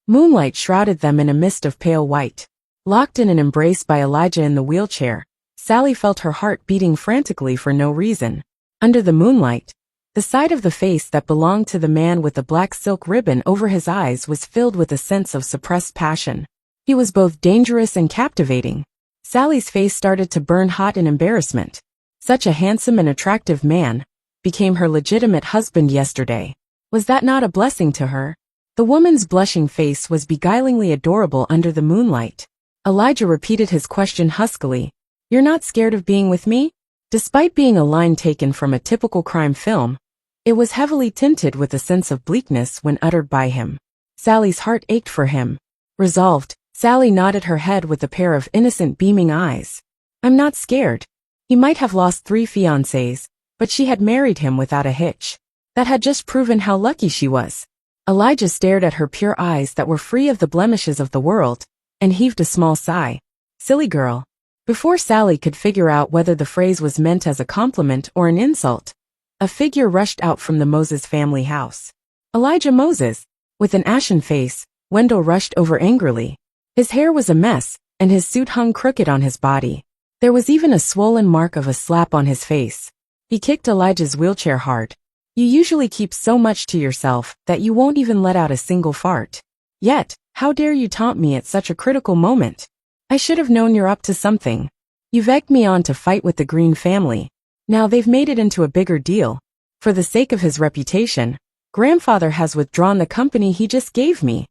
Moonlight shrouded them in a mist of pale white. Locked in an embrace by Elijah in the wheelchair, Sally felt her heart beating frantically for no reason. Under the moonlight, the side of the face that belonged to the man with the black silk ribbon over his eyes was filled with a sense of suppressed passion. He was both dangerous and captivating. Sally's face started to burn hot in embarrassment. Such a handsome and attractive man became her legitimate husband yesterday. Was that not a blessing to her? The woman's blushing face was beguilingly adorable under the moonlight. Elijah repeated his question huskily. You're not scared of being with me? Despite being a line taken from a typical crime film, it was heavily tinted with a sense of bleakness when uttered by him. Sally's heart ached for him. Resolved, Sally nodded her head with a pair of innocent beaming eyes. I'm not scared. He might have lost 3 fiancés, but she had married him without a hitch. That had just proven how lucky she was. Elijah stared at her pure eyes that were free of the blemishes of the world, and heaved a small sigh. Silly girl. Before Sally could figure out whether the phrase was meant as a compliment or an insult, a figure rushed out from the Moses family house. Elijah Moses. With an ashen face, Wendell rushed over angrily. His hair was a mess, and his suit hung crooked on his body. There was even a swollen mark of a slap on his face. He kicked Elijah's wheelchair hard. You usually keep so much to yourself that you won't even let out a single fart. Yet, How dare you taunt me at such a critical moment? I should have known you're up to something. You've egged me on to fight with the Green family. Now they've made it into a bigger deal. For the sake of his reputation, grandfather has withdrawn the company he just gave me.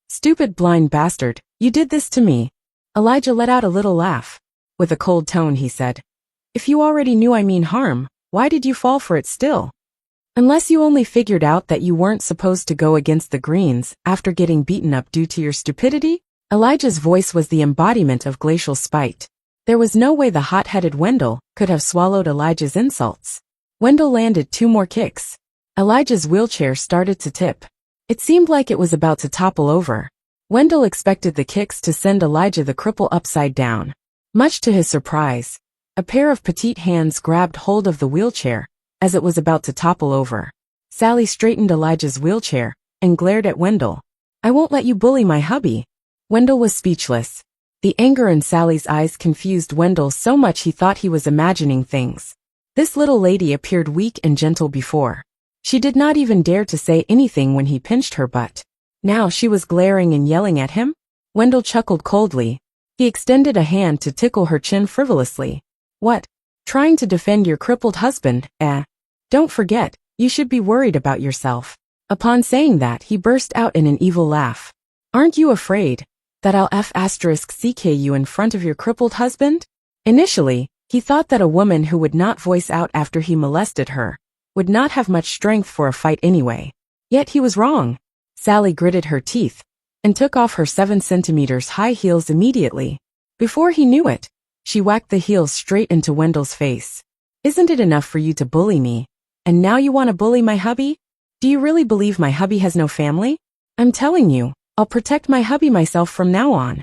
Stupid blind bastard, you did this to me. Elijah let out a little laugh. With a cold tone he said, if you already knew I mean harm, why did you fall for it still? Unless you only figured out that you weren't supposed to go against the Greens after getting beaten up due to your stupidity? Elijah's voice was the embodiment of glacial spite. There was no way the hot-headed Wendell could have swallowed Elijah's insults. Wendell landed 2 more kicks. Elijah's wheelchair started to tip. It seemed like it was about to topple over. Wendell expected the kicks to send Elijah the cripple upside down. Much to his surprise, a pair of petite hands grabbed hold of the wheelchair as it was about to topple over. Sally straightened Elijah's wheelchair and glared at Wendell. I won't let you bully my hubby. Wendell was speechless. The anger in Sally's eyes confused Wendell so much he thought he was imagining things. This little lady appeared weak and gentle before. She did not even dare to say anything when he pinched her butt. Now she was glaring and yelling at him? Wendell chuckled coldly. He extended a hand to tickle her chin frivolously. What? Trying to defend your crippled husband, eh? Don't forget, you should be worried about yourself. Upon saying that, he burst out in an evil laugh. Aren't you afraid that I'll *CK you in front of your crippled husband? Initially, he thought that a woman who would not voice out after he molested her would not have much strength for a fight anyway. Yet he was wrong. Sally gritted her teeth and took off her 7 centimeters high heels immediately. Before he knew it, she whacked the heels straight into Wendell's face. Isn't it enough for you to bully me? And now you want to bully my hubby? Do you really believe my hubby has no family? I'm telling you, I'll protect my hubby myself from now on.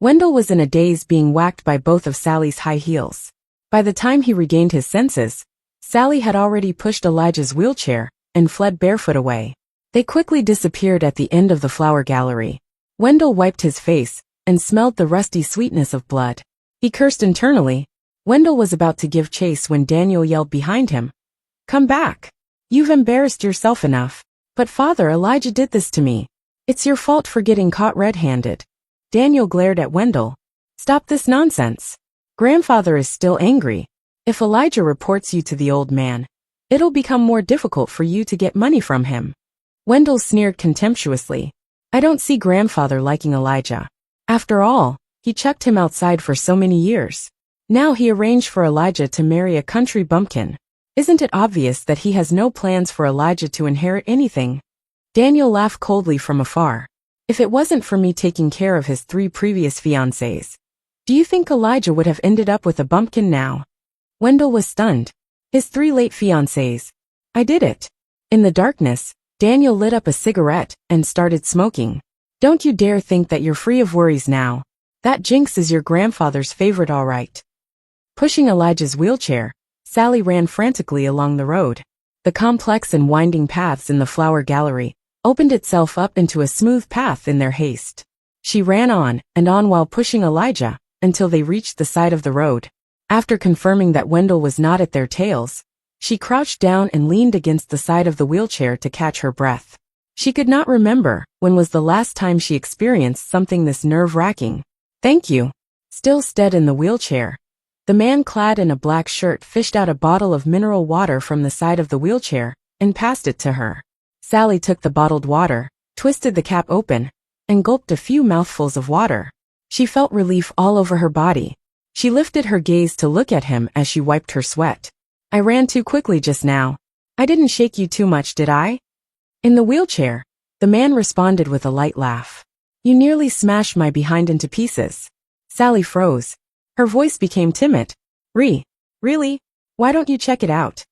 Wendell was in a daze being whacked by both of Sally's high heels. By the time he regained his senses, Sally had already pushed Elijah's wheelchair and fled barefoot away. They quickly disappeared at the end of the flower gallery. Wendell wiped his face and smelled the rusty sweetness of blood. He cursed internally. Wendell was about to give chase when Daniel yelled behind him. Come back. You've embarrassed yourself enough. But Father, Elijah did this to me. It's your fault for getting caught red-handed. Daniel glared at Wendell. Stop this nonsense. Grandfather is still angry. If Elijah reports you to the old man, it'll become more difficult for you to get money from him. Wendell sneered contemptuously. I don't see grandfather liking Elijah. After all, he chucked him outside for so many years. Now he arranged for Elijah to marry a country bumpkin. Isn't it obvious that he has no plans for Elijah to inherit anything? Daniel laughed coldly from afar. If it wasn't for me taking care of his 3 previous fiancés, do you think Elijah would have ended up with a bumpkin now? Wendell was stunned. His 3 late fiancés. I did it. In the darkness, Daniel lit up a cigarette and started smoking. Don't you dare think that you're free of worries now. That Jinx is your grandfather's favorite, all right. Pushing Elijah's wheelchair, Sally ran frantically along the road. The complex and winding paths in the flower gallery opened itself up into a smooth path in their haste. She ran on and on while pushing Elijah until they reached the side of the road. After confirming that Wendell was not at their tails, she crouched down and leaned against the side of the wheelchair to catch her breath. She could not remember when was the last time she experienced something this nerve-wracking. Thank you. Still stead in the wheelchair, the man clad in a black shirt fished out a bottle of mineral water from the side of the wheelchair and passed it to her. Sally took the bottled water, twisted the cap open, and gulped a few mouthfuls of water. She felt relief all over her body. She lifted her gaze to look at him as she wiped her sweat. I ran too quickly just now. I didn't shake you too much, did I? In the wheelchair, the man responded with a light laugh. You nearly smashed my behind into pieces. Sally froze. Her voice became timid. Really? Why don't you check it out?